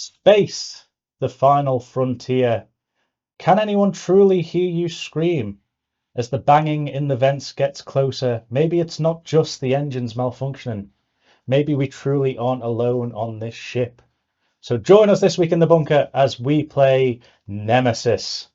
Space, the final frontier. Can anyone truly hear you scream? As the banging in the vents gets closer, maybe it's not just the engines malfunctioning. Maybe we truly aren't alone on this ship. So join us this week in the bunker as we play Nemesis.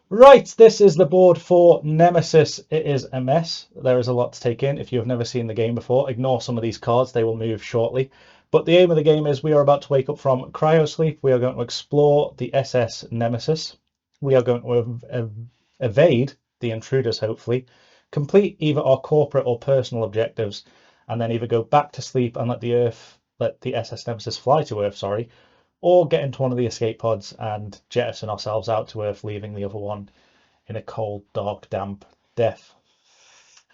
Right, this is the board for Nemesis. It is a mess. There is a lot to take in. If you have never seen the game before, ignore some of these cards. They will move shortly. But the aim of the game is we are about to wake up from cryosleep. We are going to explore the SS Nemesis. We are going to evade the Intruders, hopefully, complete either our corporate or personal objectives, and then either go back to sleep and let the SS Nemesis fly to Earth, or get into one of the escape pods and jettison ourselves out to Earth, leaving the other one in a cold, dark, damp death.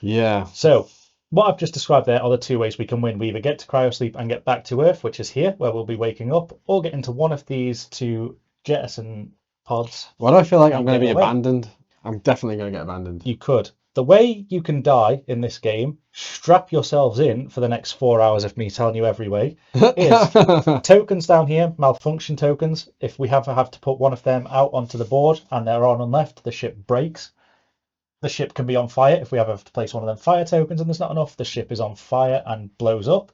Yeah. So what I've just described there are the two ways we can win. We either get to cryosleep and get back to Earth, which is here, where we'll be waking up, or get into one of these two jettison pods. Why do I feel like I'm going to be abandoned? I'm definitely going to get abandoned. You could. The way you can die in this game, strap yourselves in for the next 4 hours of me telling you every way, is tokens down here, malfunction tokens. If we have to put one of them out onto the board and they're on and left, the ship breaks. The ship can be on fire. If we have to place one of them fire tokens and there's not enough, the ship is on fire and blows up.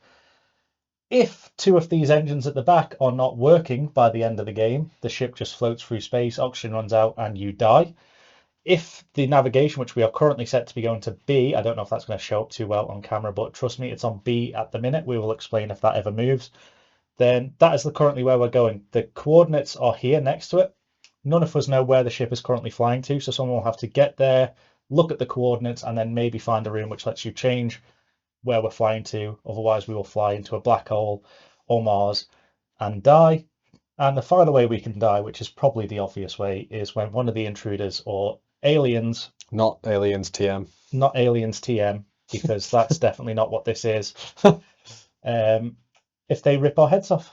If two of these engines at the back are not working by the end of the game, the ship just floats through space, oxygen runs out, and you die. If the navigation, which we are currently set to be going to B, I don't know if that's going to show up too well on camera, but trust me, it's on B at the minute. We will explain if that ever moves. Then that is currently where we're going. The coordinates are here next to it. None of us know where the ship is currently flying to, so someone will have to get there, look at the coordinates, and then maybe find a room which lets you change where we're flying to. Otherwise, we will fly into a black hole or Mars and die. And the final way we can die, which is probably the obvious way, is when one of the intruders or aliens, not aliens TM, because that's definitely not what this is. If they rip our heads off,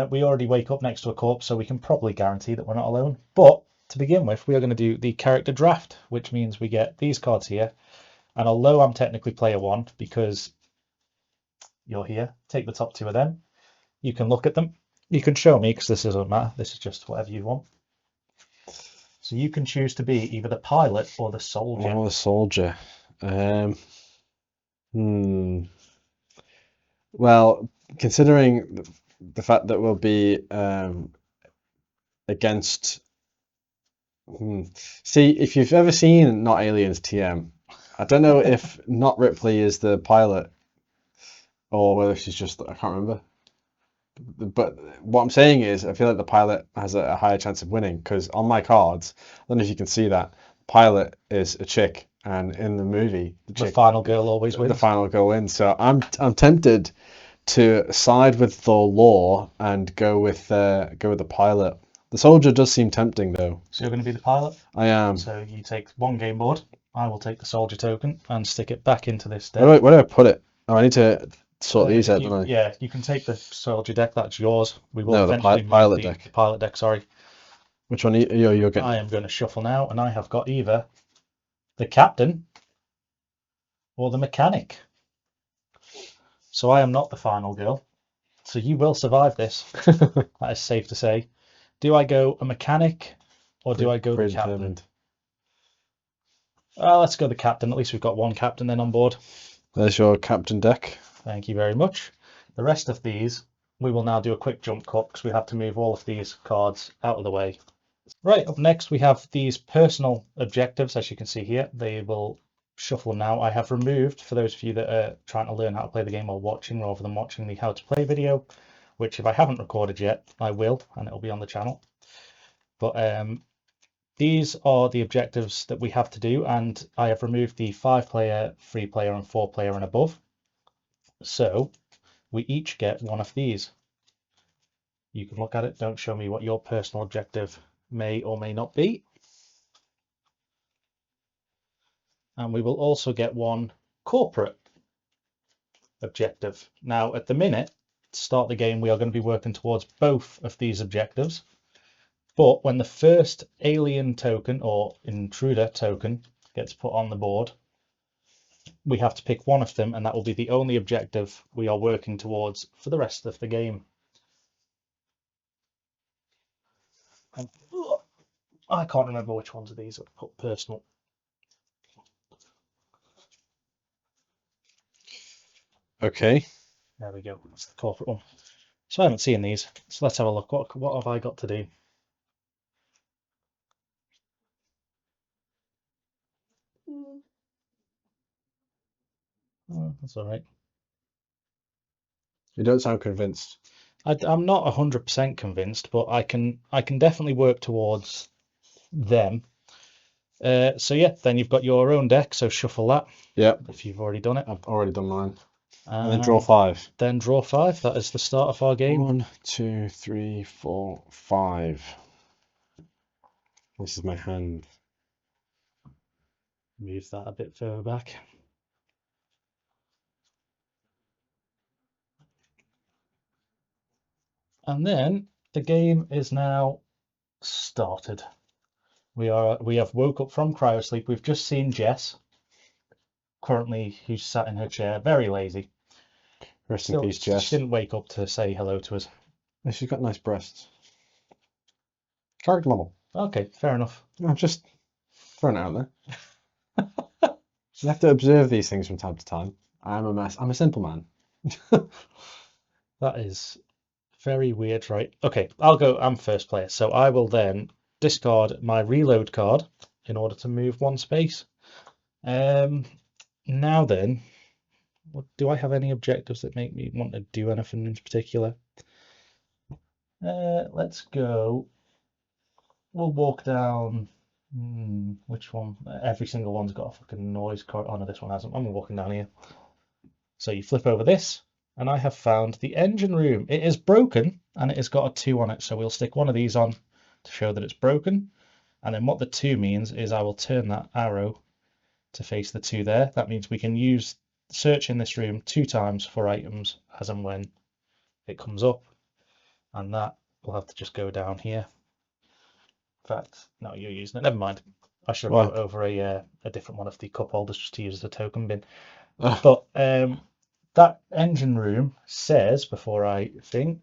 we already wake up next to a corpse, so we can probably guarantee that we're not alone. But to begin with, we are going to do the character draft, which means we get these cards here. And although I'm technically player one because you're here, take the top two of them. You can look at them. You can show me because this doesn't matter. This is just whatever you want. So you can choose to be either the pilot or the soldier. Oh, the soldier. Well, considering the fact that we'll be against... See, if you've ever seen Not Aliens TM, I don't know if Not Ripley is the pilot or whether she's just... I can't remember. But what I'm saying is, I feel like the pilot has a higher chance of winning because on my cards, I don't know if you can see that, pilot is a chick, and in the movie, the final girl always wins. The final girl wins. So I'm tempted to side with the law and go with the pilot. The soldier does seem tempting though. So you're going to be the pilot? I am. So you take one game board. I will take the soldier token and stick it back into this deck. Where do I put it? Oh, I need to sort these out, don't I? Yeah, you can take the soldier deck. That's yours. We will no, the pilot deck. The pilot deck, sorry. Which one you're getting? I am going to shuffle now, and I have got either the captain or the mechanic. So I am not the final girl. So you will survive this. That is safe to say. Do I go a mechanic or do I go the captain? Let's go the captain. At least we've got one captain then on board. There's your captain deck. Thank you very much. The rest of these, we will now do a quick jump cut because we have to move all of these cards out of the way. Right, up next we have these personal objectives, as you can see here. They will shuffle now. I have removed, for those of you that are trying to learn how to play the game or watching rather than watching the how to play video, which if I haven't recorded yet, I will, and it'll be on the channel. But these are the objectives that we have to do, and I have removed the 5-player, 3-player, and 4-player and above. So we each get one of these. You can look at it. Don't show me what your personal objective may or may not be. And we will also get one corporate objective. Now, at the minute, start the game, we are going to be working towards both of these objectives. But when the first alien token or intruder token gets put on the board, we have to pick one of them, and that will be the only objective we are working towards for the rest of the game. And, I can't remember which ones of these I've put personal. Okay. There we go. That's the corporate one. So I haven't seen these. So let's have a look. What have I got to do? Oh, that's all right. You don't sound convinced. I'm not 100% convinced, but I can definitely work towards them. So yeah, then you've got your own deck. So shuffle that. Yep. If you've already done it. I've already done mine. And then draw 5. Then draw 5. That is the start of our game. 1, 2, 3, 4, 5. This is my hand. Move that a bit further back. And then the game is now started. We have woke up from cryosleep. We've just seen Jess, currently who's sat in her chair, very lazy. Rest in peace, Jess. She didn't wake up to say hello to us. She's got nice breasts. Character model. Okay, fair enough. I'm just throwing it out there. You have to observe these things from time to time. I'm a mess. I'm a simple man. That is very weird, right? Okay, I'll go. I'm first player, so I will then discard my reload card in order to move 1 space. Now then, do I have any objectives that make me want to do anything in particular? Let's go. We'll walk down. Which one? Every single one's got a fucking noise card. Oh no, this one hasn't. I'm walking down here. So you flip over this, and I have found the engine room. It is broken, and it has got a 2 on it. So we'll stick one of these on to show that it's broken. And then what the 2 means is I will turn that arrow to face the 2 there. That means we can use search in this room 2 times for items as and when it comes up. And that will have to just go down here. In fact, no, you're using it. Never mind. I should have put over a different one of the cup holders just to use as a token bin. But that engine room says, before I think,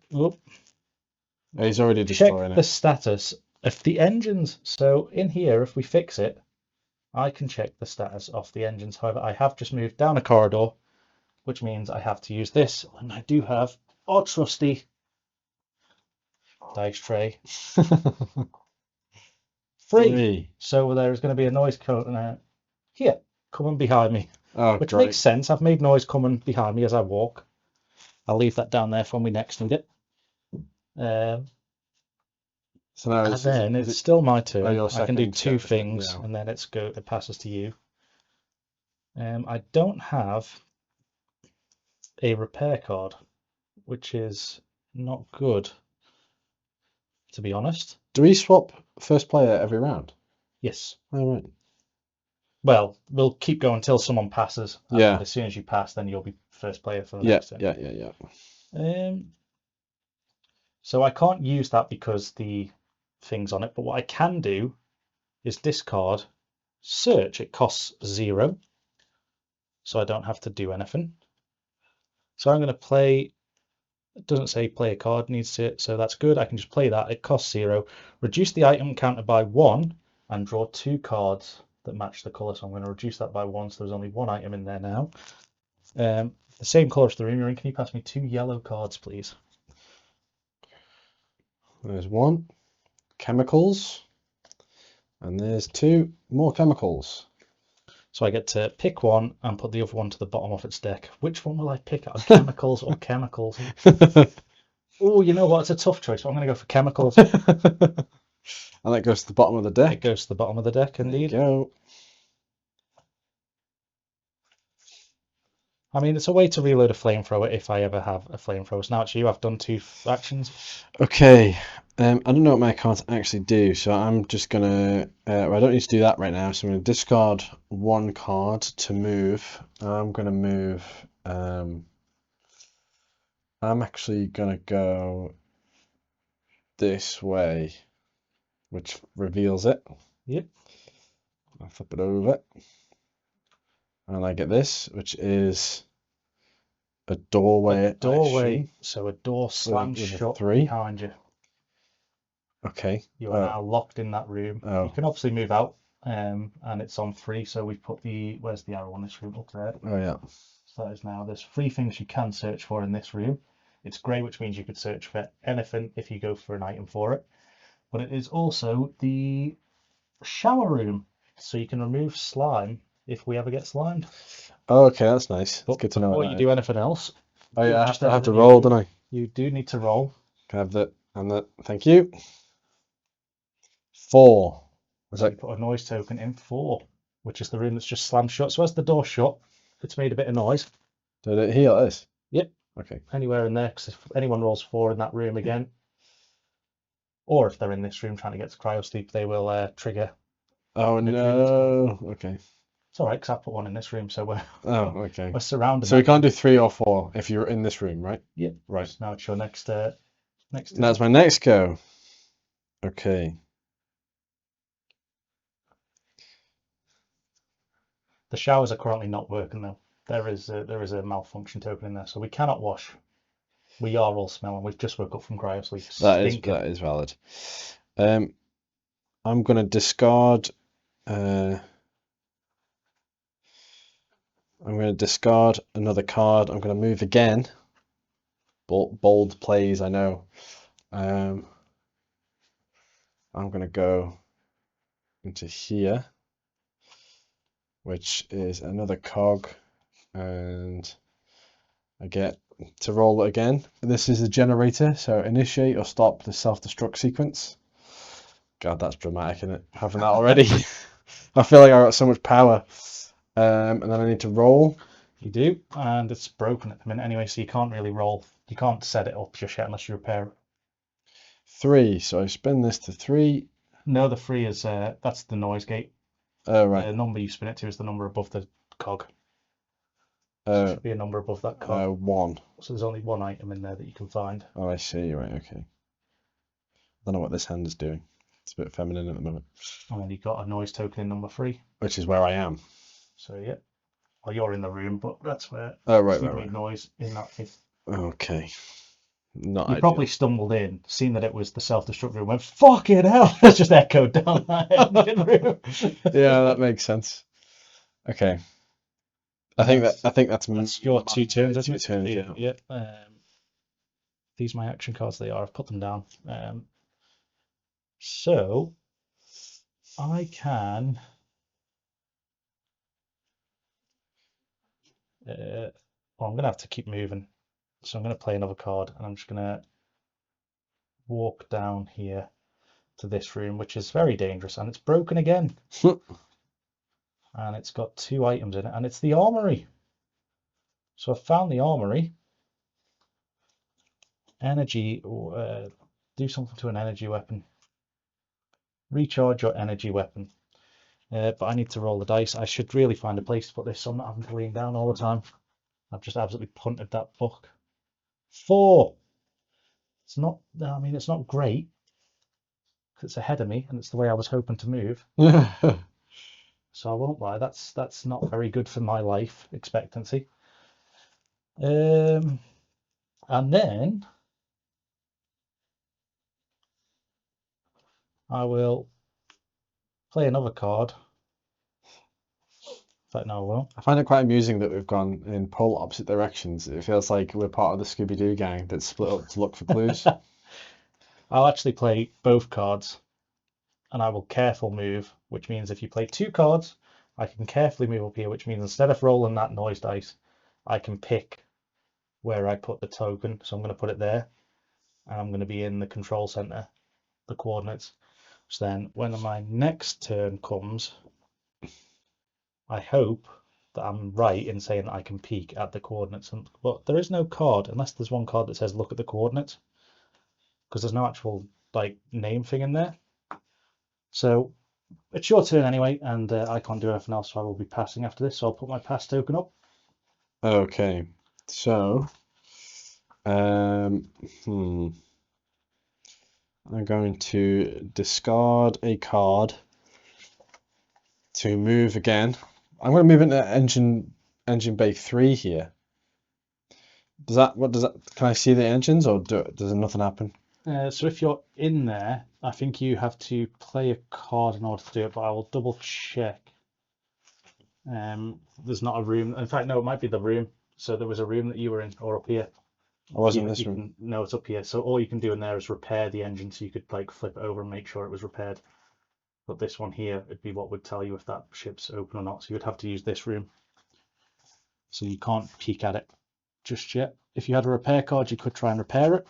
he's already destroying check the status of the engines. So in here, if we fix it, I can check the status of the engines. However, I have just moved down a corridor, which means I have to use this. And I do have our trusty dice tray. 3. So there is going to be a noise coming here, coming behind me. Oh, which makes sense. I've made noise coming behind me as I walk. I'll leave that down there for when we next need it. So now and then it's still my turn. I can do 2 things, yeah. and then it passes to you. I don't have a repair card, which is not good, to be honest. Do we swap first player every round? Yes. Oh, right. Well, we'll keep going until someone passes. Yeah. As soon as you pass, then you'll be first player for the next turn. Yeah. So I can't use that because the thing's on it, but what I can do is discard search. It costs 0, so I don't have to do anything. So I'm going to play. It doesn't say play a card, needs to, so that's good. I can just play that. It costs 0. Reduce the item counter by 1 and draw 2 cards that match the colour. So I'm going to reduce that by 1, so there's only 1 item in there now. The same colour as the room you're in. Can you pass me 2 yellow cards, please? There's 1. Chemicals. And there's 2 more chemicals. So I get to pick one and put the other one to the bottom of its deck. Which one will I pick out? Chemicals or chemicals? Oh, you know what? It's a tough choice. I'm going to go for chemicals. And that goes to the bottom of the deck. It goes to the bottom of the deck, indeed. There you go. I mean, it's a way to reload a flamethrower if I ever have a flamethrower. So now it's you. I've done 2 actions. Okay. I don't know what my cards actually do, so I'm just gonna. Well, I don't need to do that right now, so I'm gonna discard 1 card to move. I'm gonna move I'm actually gonna go this way, which reveals it. Yep. I flip it over, and I get this, which is a doorway A doorway, action so a door slams with a shut 3. behind you. Okay. You are now locked in that room. You Oh. can obviously move out, and it's on 3. So we've put where's the arrow on this room? Up there. Oh yeah. So that is now, there's 3 things you can search for in this room. It's grey, which means you could search for anything if you go for an item for it. But it is also the shower room, so you can remove slime if we ever get slimed. Oh, okay, that's nice. But It's good to know before what you that do is. anything else, Oh yeah, just I have to everything roll, do, don't I? you do need to roll. Can I have that and that? Thank you. 4. Was So you that? put a noise token in 4, which is the room that's just slammed shut. So as the door shut, it's made a bit of noise. Did it heal this? Yep. Okay. Anywhere in there, because if anyone rolls 4 in that room again, or if they're in this room trying to get to cryo sleep, they will trigger. Oh no. Okay. It's all right, because I put 1 in this room, so Oh, okay. we're surrounded. So we can't do 3 or 4 if you're in this room, right? Yep. Right. So now it's your next next. That's my next go. Okay. The showers are currently not working though. There is a malfunction token in there, so we cannot wash. We are all smelling. We've just woke up from cryo sleep. That is valid. I'm gonna discard. I'm gonna discard another card. I'm gonna move again. Bold plays, I know. I'm gonna go into here, which is another cog, and I get to roll it again. This is a generator, so initiate or stop the self-destruct sequence. God, that's dramatic, isn't it? Having that already. I feel like I got so much power. And then I need to roll. You do, and it's broken at the minute anyway, so you can't really roll. You can't set it up just yet unless you repair it. 3, so I spin this to 3. No, the 3 is that's the noise gate. Oh, right. The number you spin it to is the number above the cog. So there should be a number above that cog. 1. So there's only 1 item in there that you can find. Oh, I see. Right, okay. I don't know what this hand is doing. It's a bit feminine at the moment. And then you've got a noise token in number 3. Which is where I am. So yeah. Well, you're in the room, but that's where right, you right, made right. noise in that thing. Okay. Not You ideal. probably stumbled in, seen that it was the self-destruct room, went, fucking hell! It's just echoed down that engine room. Yeah, that makes sense. Okay. I think that's your 2 turns, isn't 2 it? turns, yeah. Yeah. These are my action cards. They are. I've put them down. So I can. Well, I'm gonna have to keep moving. So I'm gonna play another card, and I'm just gonna walk down here to this room, which is very dangerous, and it's broken again. And it's got 2 items in it, and it's the armory. So I found the armory. Energy, do something to an energy weapon. Recharge your energy weapon. But I need to roll the dice. I should really find a place to put this so I'm not having to lean down all the time. I've just absolutely punted that book. 4. It's not, I mean, it's not great because it's ahead of me and it's the way I was hoping to move. So I won't lie, that's not very good for my life expectancy. And then I will play another card. In fact, no, I won't. I find it quite amusing that we've gone in polar opposite directions. It feels like we're part of the Scooby-Doo gang that's split up to look for clues. I'll actually play both cards and I will careful move, which means if you play 2 cards, I can carefully move up here, which means instead of rolling that noise dice, I can pick where I put the token. So I'm going to put it there, and I'm going to be in the control center, the coordinates. So then when my next turn comes, I hope that I'm right in saying that I can peek at the coordinates. But there is no card, unless there's one card that says look at the coordinates, because there's no actual like name thing in there. So it's your turn anyway, and I can't do anything else, so I will be passing after this. So I'll put my pass token up. Okay, so Hmm. I'm going to discard a card to move again. I'm going to move into engine bay 3 here. Can I see the engines, or does nothing happen? So if you're in there, I think you have to play a card in order to do it, but I will double check. There's not a room. In fact, no, it might be the room. So there was a room that you were in, or up here. I wasn't in this room. No, it's up here. So all you can do in there is repair the engine, so you could like flip it over and make sure it was repaired. But this one here, it'd be what would tell you if that ship's open or not. So you'd have to use this room. So you can't peek at it just yet. If you had a repair card, you could try and repair it,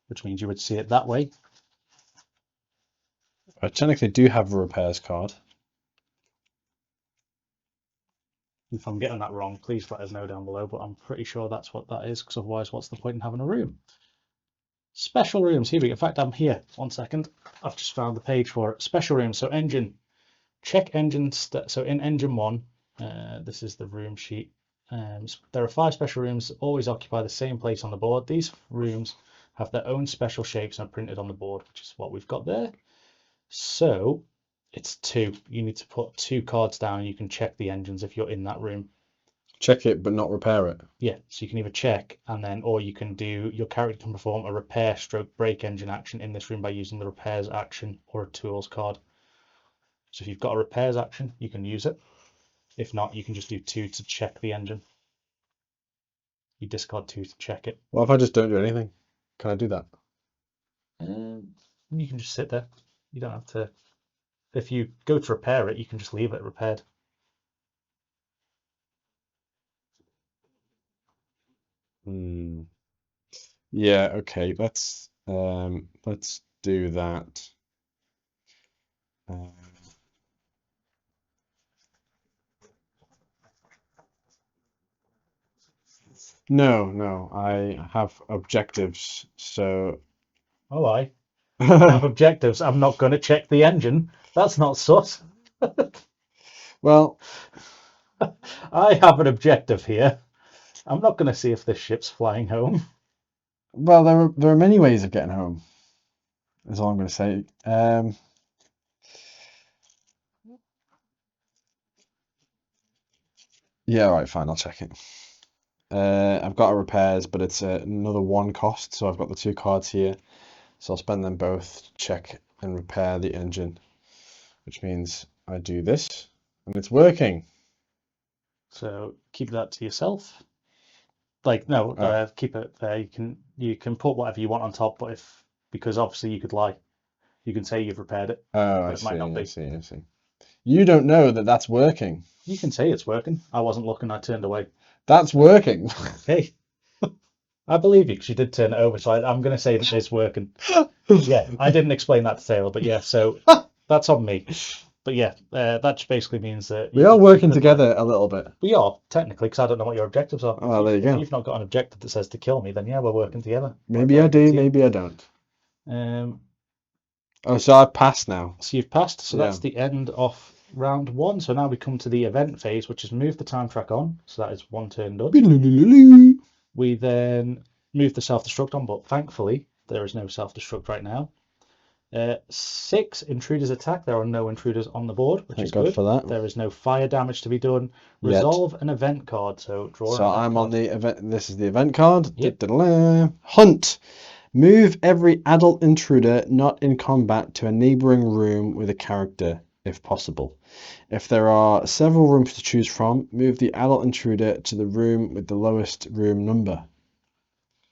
which means you would see it that way. I technically do have a repairs card. If I'm getting that wrong, please let us know down below, but I'm pretty sure that's what that is, because otherwise what's the point in having a room? Special rooms, here we go. In fact, I'm here. 1 second. I've just found the page for it. Special rooms. So engine. Check engine. So in engine 1, this is the room sheet. There are 5 special rooms that always occupy the same place on the board. These rooms have their own special shapes and are printed on the board, which is what we've got there. So it's 2. You need to put 2 cards down and you can check the engines if you're in that room. Check it, but not repair it. Yeah, so you can either check and then, or you can do, your character can perform a repair stroke break engine action in this room by using the repairs action or a tools card. So if you've got a repairs action, you can use it. If not, you can just do 2 to check the engine. You discard 2 to check it. What if I just don't do anything? Can I do that? You can just sit there. You don't have to. If you go to repair it, you can just leave it repaired. Yeah, okay, let's do that. No, I have objectives, so Oh, I have objectives. I'm not going to check the engine. That's not sus. well, I have an objective here. I'm not going to see if this ship's flying home. well, there are many ways of getting home. Is all I'm going to say. Yeah, all right, fine, I'll check it. I've got a repairs, but it's another 1 cost, so I've got the 2 cards here. So I'll spend them both to check and repair the engine, which means I do this, and it's working. So keep that to yourself. Like, no, keep it there. You can put whatever you want on top, but because obviously you could lie. You can say you've repaired it. Oh, I It might not be. see. You don't know that that's working. You can say it's working. I wasn't looking. I turned away. That's working. Hey, I believe you because you did turn it over. So I'm going to say that it's working. Yeah, I didn't explain that to Taylor, but yeah, so that's on me. But yeah, that just basically means that We are working together a little bit. we are technically, because I don't know what your objectives are. Oh, there you go. If you've not got an objective that says to kill me, then yeah, we're working together. Maybe I do, maybe I don't. Oh, so I've passed now. So you've passed. So that's the end of round 1. So now we come to the event phase, which is move the time track on. So that is 1 turn done. We then move the self-destruct on, but thankfully there is no self-destruct right now. 6 intruders attack. There are no intruders on the board, which is good. Thank God for that. There is no fire damage to be done. Resolve an event card. So draw. So I'm on the event. This is the event card. Yep. Hunt. Move every adult intruder not in combat to a neighboring room with a character, if possible. If there are several rooms to choose from, move the adult intruder to the room with the lowest room number.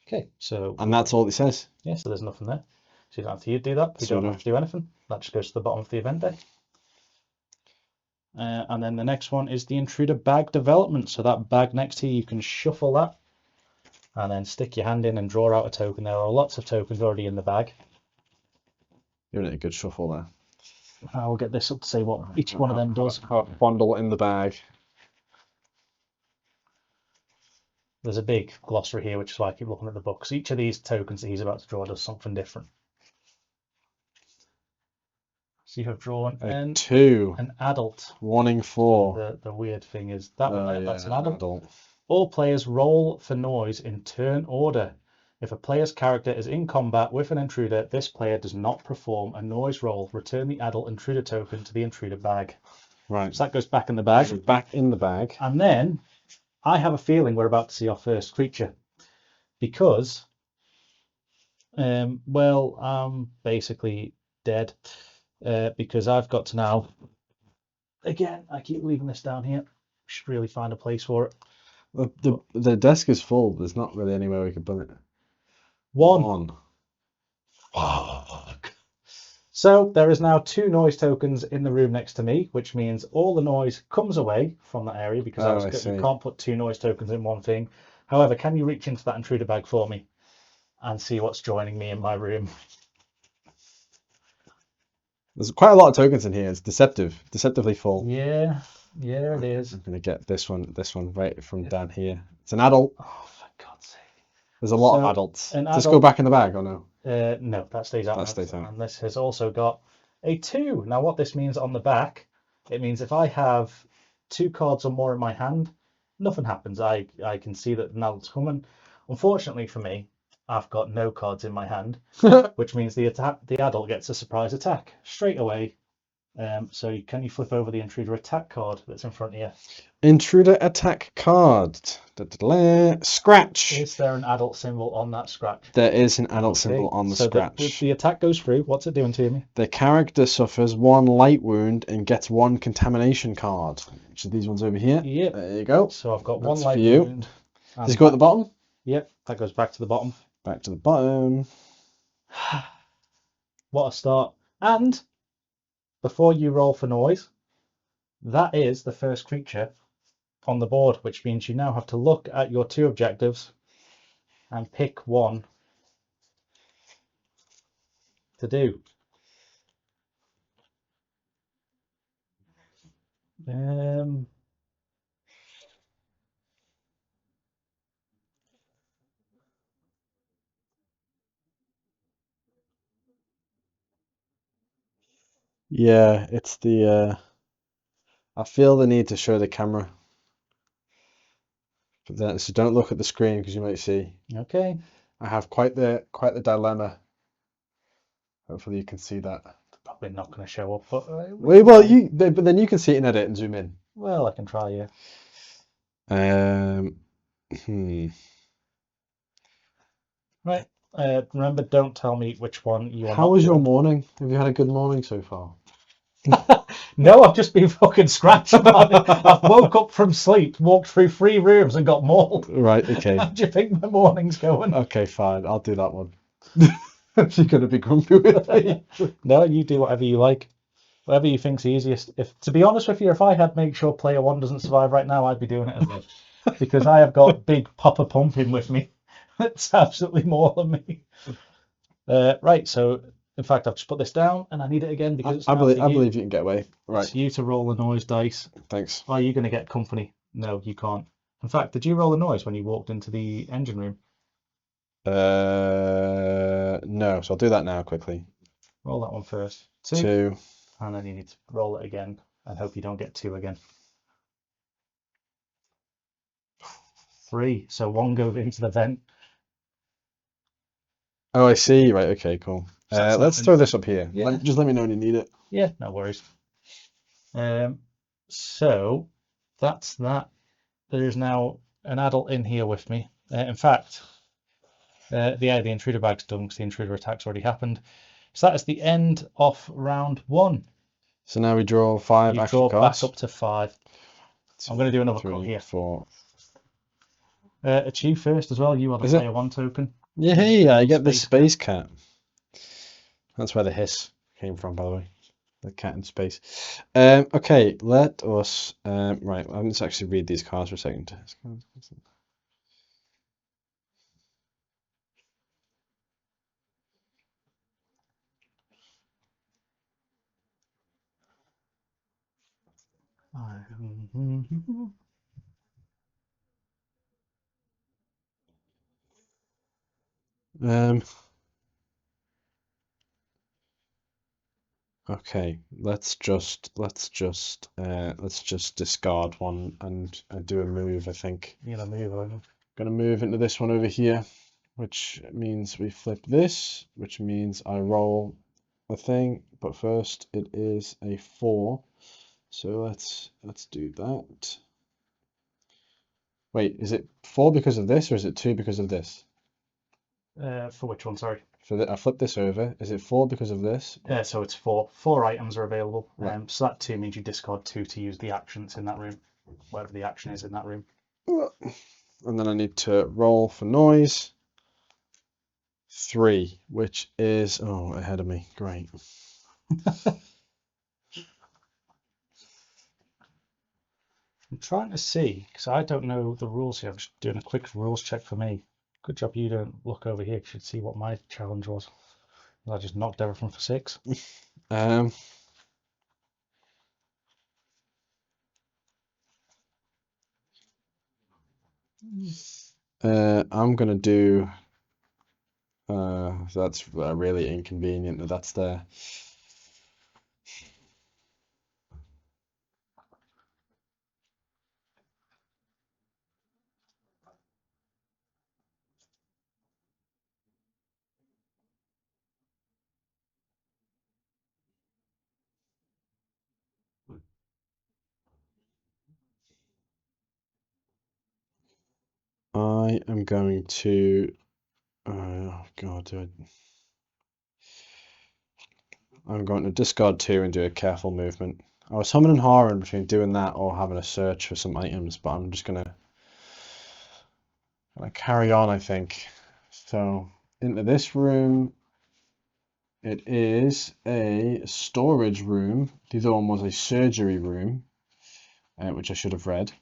Okay, so. And that's all it says. Yeah, so there's nothing there. So you don't have to do that. You don't have to do anything. That just goes to the bottom of the event day. And then the next one is the intruder bag development. So that bag next to you can shuffle that and then stick your hand in and draw out a token. There are lots of tokens already in the bag. You're in a good shuffle there. I'll get this up to say what each one of them does. Bundle in the bag. There's a big glossary here, which is why I keep looking at the books. Each of these tokens that he's about to draw does something different. So you have drawn an 2, an adult. Wanting 4. The weird thing is that one, that's an adult. Adult. All players roll for noise in turn order. If a player's character is in combat with an intruder, this player does not perform a noise roll. Return the adult intruder token to the intruder bag. Right. So that goes back in the bag. Back in the bag. And then I have a feeling we're about to see our first creature. Because, well, I'm basically dead. Because I've got to now... Again, I keep leaving this down here. Should really find a place for it. The desk is full. There's not really anywhere we could put it. One. Fuck. So there is now 2 noise tokens in the room next to me, which means all the noise comes away from that area because you can't put 2 noise tokens in one thing. However, can you reach into that intruder bag for me and see what's joining me in my room? There's quite a lot of tokens in here. It's deceptively full. Yeah, it is. I'm gonna get this one right from down here. It's an adult. Oh, for God's sake. There's a lot of adults. Does this go back in the bag or no? No, that stays out. That stays out. And this has also got a 2. Now, what this means on the back, it means if I have 2 cards or more in my hand, nothing happens. I can see that an adult's coming. Unfortunately for me, I've got no cards in my hand, which means the adult gets a surprise attack straight away. So can you flip over the intruder attack card that's in front of you? Intruder attack card. Scratch. Is there an adult symbol on that scratch? There is an adult symbol on the scratch. The attack goes through. What's it doing to me? The character suffers 1 light wound and gets 1 contamination card. Which are these ones over here? Yep. There you go. So I've got That's 1 light for you. wound. Does it go at the bottom? Yep, that goes back to the bottom. Back to the bottom. What a start. And before you roll for noise, that is the first creature on the board, which means you now have to look at your 2 objectives and pick one to do. Yeah, it's the I feel the need to show the camera. But then, so don't look at the screen because you might see. Okay. I have quite the dilemma. Hopefully you can see that. Probably not going to show up, but but then you can see it in edit and zoom in. Well, I can try, yeah. Right. Remember, don't tell me which one you want. How was your morning? Have you had a good morning so far? No, I've just been fucking scratched about it. I've woke up from sleep, walked through 3 rooms and got mauled. Right, okay. How do you think my morning's going? Okay, fine. I'll do that one. You're going to be grumpy with me. No, you do whatever you like. Whatever you think's easiest. To be honest with you, if I had make sure player 1 doesn't survive right now, I'd be doing it as well. Because I have got big Papa Pumpkin with me. It's absolutely more than me. Right, so in fact, I've just put this down and I need it again because I believe you can get away. Right. It's you to roll the noise dice. Thanks. Are you going to get company? No, you can't. In fact, did you roll the noise when you walked into the engine room? No, so I'll do that now quickly. Roll that one first. 2. And then you need to roll it again and hope you don't get 2 again. 3. So 1 goes into the vent. Oh, I see. Right. Okay. Cool. Let's throw this up here. Yeah. Just let me know when you need it. Yeah. No worries. So that's that. There is now an adult in here with me. In fact, the intruder bag's done because the intruder attack's already happened. So that is the end of round 1. So now we draw 5 action draw cards. back up to 5. I'm going to do another cut here. 4. Achieve first as well. You have a player 1 token. Yeah, I get the space cat. That's where the hiss came from, by the way. The cat in space. Okay, let us. Right, let's actually read these cards for a second. Okay, let's just discard one and do a move. I think. You're gonna move over. Gonna move into this one over here. which means we flip this, which means I roll the thing, but first it is a 4. So let's do that. Wait, is it 4 because of this, or is it 2 because of this? For which one, sorry? I flip this over. Is it 4 because of this? So it's 4. 4 items are available. Right. So that 2 means you discard 2 to use the action that's in that room, whatever the action is in that room. And then I need to roll for noise. 3, which is ahead of me. Great. I'm trying to see, because I don't know the rules here. I'm just doing a quick rules check for me. Good job you don't look over here, because you'd see what my challenge was. I just knocked everything for 6. I'm gonna do. That's really inconvenient that that's there. I am going to. Oh God, I'm going to discard 2 and do a careful movement. I was humming and hawing between doing that or having a search for some items, but I'm just gonna carry on, I think. So into this room, it is a storage room. The other one was a surgery room, which I should have read,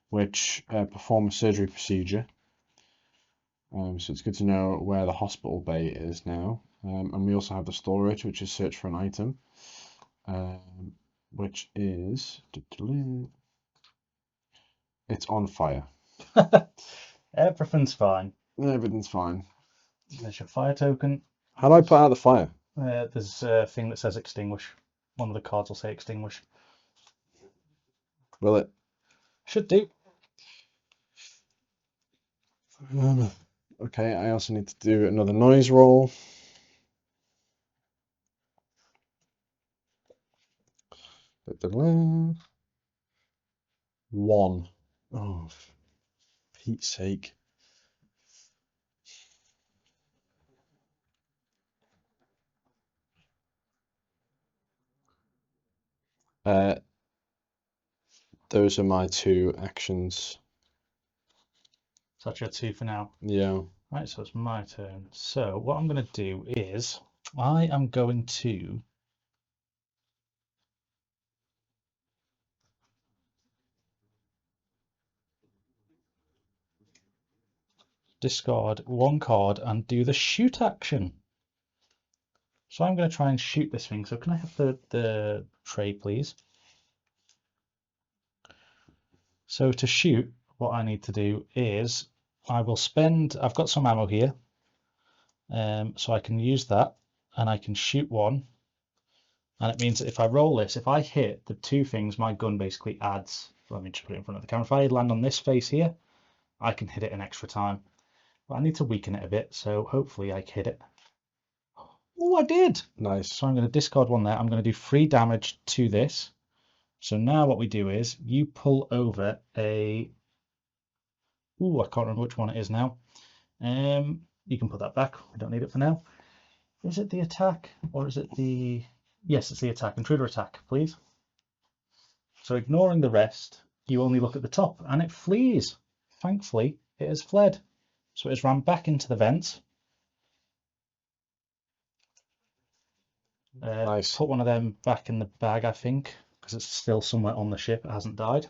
which perform a surgery procedure. So it's good to know where the hospital bay is now. And we also have the storage, which is search for an item, which is it's on fire. Everything's fine. Everything's fine. There's your fire token. How do I put out the fire? There's a thing that says extinguish. One of the cards will say extinguish. Will it? Should do. Okay, I also need to do another noise roll. One. Oh, for Pete's sake. Those are my 2 actions. So that's your 2 for now. Yeah. Right, so it's my turn. So what I'm going to do is I am going to discard 1 card and do the shoot action. So I'm going to try and shoot this thing. So can I have the tray, please? So to shoot, what I need to do is I've got some ammo here. So I can use that and I can shoot 1. And it means that if I roll this, if I hit the 2 things, my gun basically adds. Let me just put it in front of the camera. If I land on this face here, I can hit it an extra time. But I need to weaken it a bit, so hopefully I hit it. Oh, I did! Nice. So I'm going to discard 1 there. I'm going to do 3 damage to this. So now what we do is you pull over a... Ooh, I can't remember which one it is now. You can put that back. We don't need it for now. Is it the attack or is it the... Yes, it's the attack. Intruder attack, please. So ignoring the rest, you only look at the top and it flees. Thankfully, it has fled. So it has ran back into the vents. Nice. Put one of them back in the bag, I think, because it's still somewhere on the ship. It hasn't died.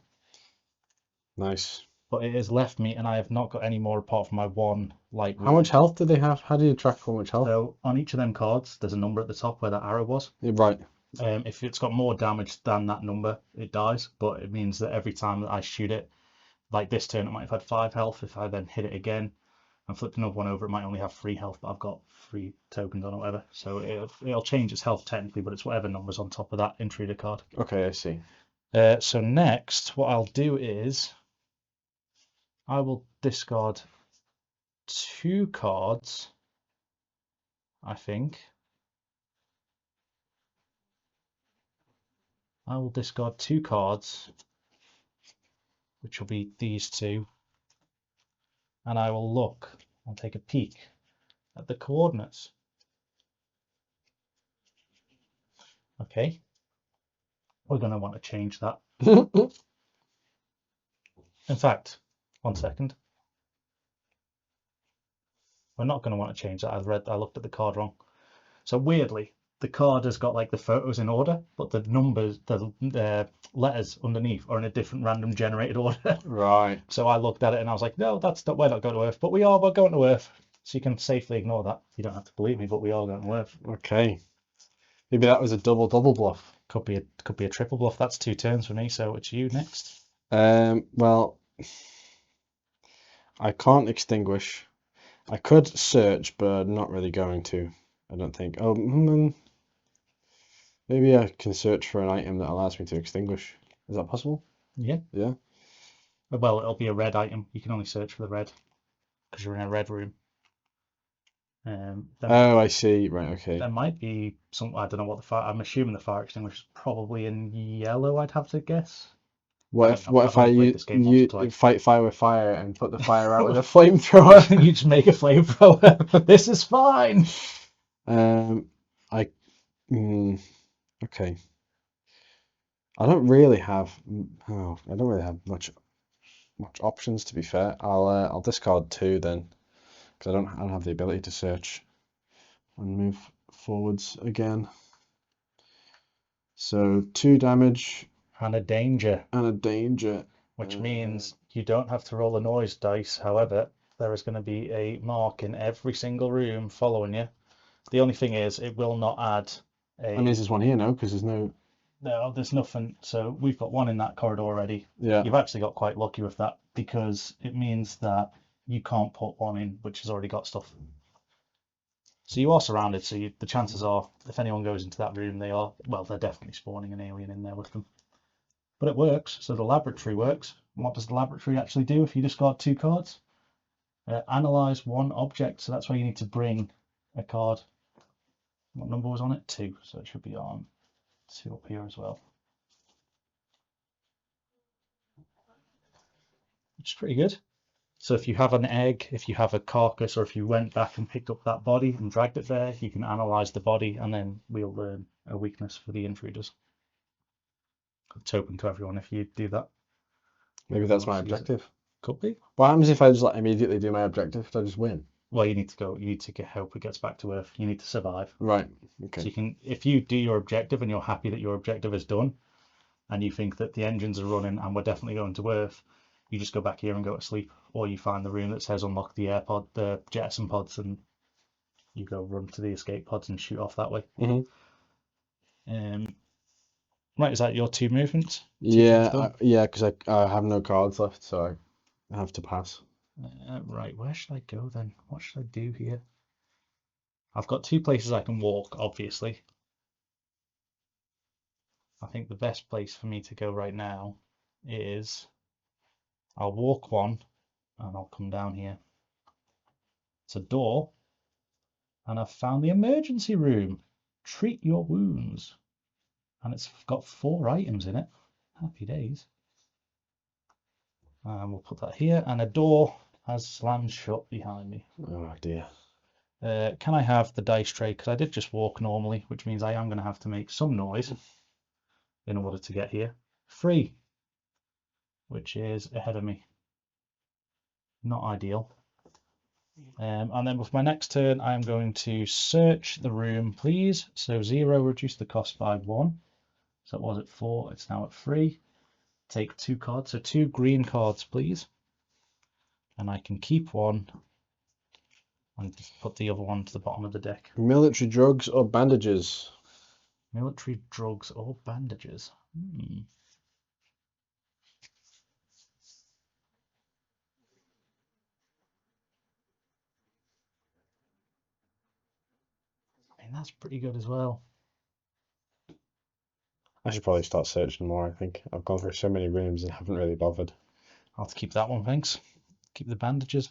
Nice. But it has left me and I have not got any more apart from my 1 light wound. How much health do they have? How do you track how much health? So on each of them cards, there's a number at the top where that arrow was. Yeah, right. If it's got more damage than that number, it dies. But it means that every time that I shoot it, like this turn, it might have had 5 health. If I then hit it again and flipped another one over, it might only have 3 health, but I've got 3 tokens on or whatever. So it'll change its health technically, but it's whatever number's on top of that intruder card. Okay, I see. So next, what I'll do is I will discard 2 cards, I think. I will discard 2 cards, which will be these 2, and I will look and take a peek at the coordinates. Okay, we're going to want to change that. In fact, 1 second. We're not going to want to change that. I looked at the card wrong. So weirdly, the card has got like the photos in order, but the numbers, the letters underneath are in a different random generated order. Right. So I looked at it and I was like, no, we're not going to Earth, but we're going to Earth. So you can safely ignore that. You don't have to believe me, but we are going to Earth. Okay. Maybe that was a double bluff. Could be a triple bluff. That's 2 turns for me, so it's you next. Well, I can't extinguish. I could search, but I'm not really going to. I don't think. Oh, maybe I can search for an item that allows me to extinguish. Is that possible? Yeah. Yeah. Well, it'll be a red item. You can only search for the red because you're in a red room. Oh, I see. Right. Okay. There might be some. I don't know what the fire. I'm assuming the fire extinguisher is probably in yellow. I'd have to guess. What if I you fight fire with fire and put the fire out with a flamethrower? You just make a flamethrower. This is fine. Okay. I don't really have much options, to be fair. I'll discard 2 then, because I don't have the ability to search and move forwards again. So 2 damage and a danger. Which means you don't have to roll a noise dice. However, there is going to be a mark in every single room following you. The only thing is, it will not add a. I mean, there's one here, no? Because there's no. No, there's nothing. So we've got 1 in that corridor already. Yeah. You've actually got quite lucky with that because it means that you can't put 1 in which has already got stuff. So you are surrounded. So the chances are, if anyone goes into that room, they're definitely spawning an alien in there with them. But it works. So the laboratory works. And what does the laboratory actually do if you discard 2 cards? Analyze 1 object. So that's where you need to bring a card. What number was on it? 2. So it should be on 2 up here as well. Which is pretty good. So if you have an egg, if you have a carcass, or if you went back and picked up that body and dragged it there, you can analyze the body and then we'll learn a weakness for the intruders. A token to everyone if you do that. Maybe that's my objective. Could be. What happens if I just immediately do my objective? Do I just win? Well, you need to hope it gets back to Earth. You need to survive. Right. Okay. So if you do your objective and you're happy that your objective is done, and you think that the engines are running and we're definitely going to Earth, you just go back here and go to sleep, or you find the room that says unlock the jettison pods, and you go run to the escape pods and shoot off that way. Right, is that your 2 movements? Yeah, because I have no cards left, so I have to pass. Right, where should I go then? What should I do here? I've got 2 places I can walk, obviously. I think the best place for me to go right now is I'll walk 1 and I'll come down here. It's a door, and I've found the emergency room. Treat your wounds. And it's got 4 items in it. Happy days. And we'll put that here, and a door has slammed shut behind me. Oh dear. Can I have the dice tray? Because I did just walk normally, which means I am going to have to make some noise in order to get here. 3, which is ahead of me. Not ideal. And then with my next turn, I'm going to search the room, please. So 0, reduce the cost by 1. So it was at 4, it's now at 3. Take 2 cards, so 2 green cards, please. And I can keep 1 and just put the other one to the bottom of the deck. Military drugs or bandages? Military drugs or bandages. I mean, that's pretty good as well. I should probably start searching more, I think. I've gone through so many rooms and haven't really bothered. I'll have to keep that one, thanks. Keep the bandages.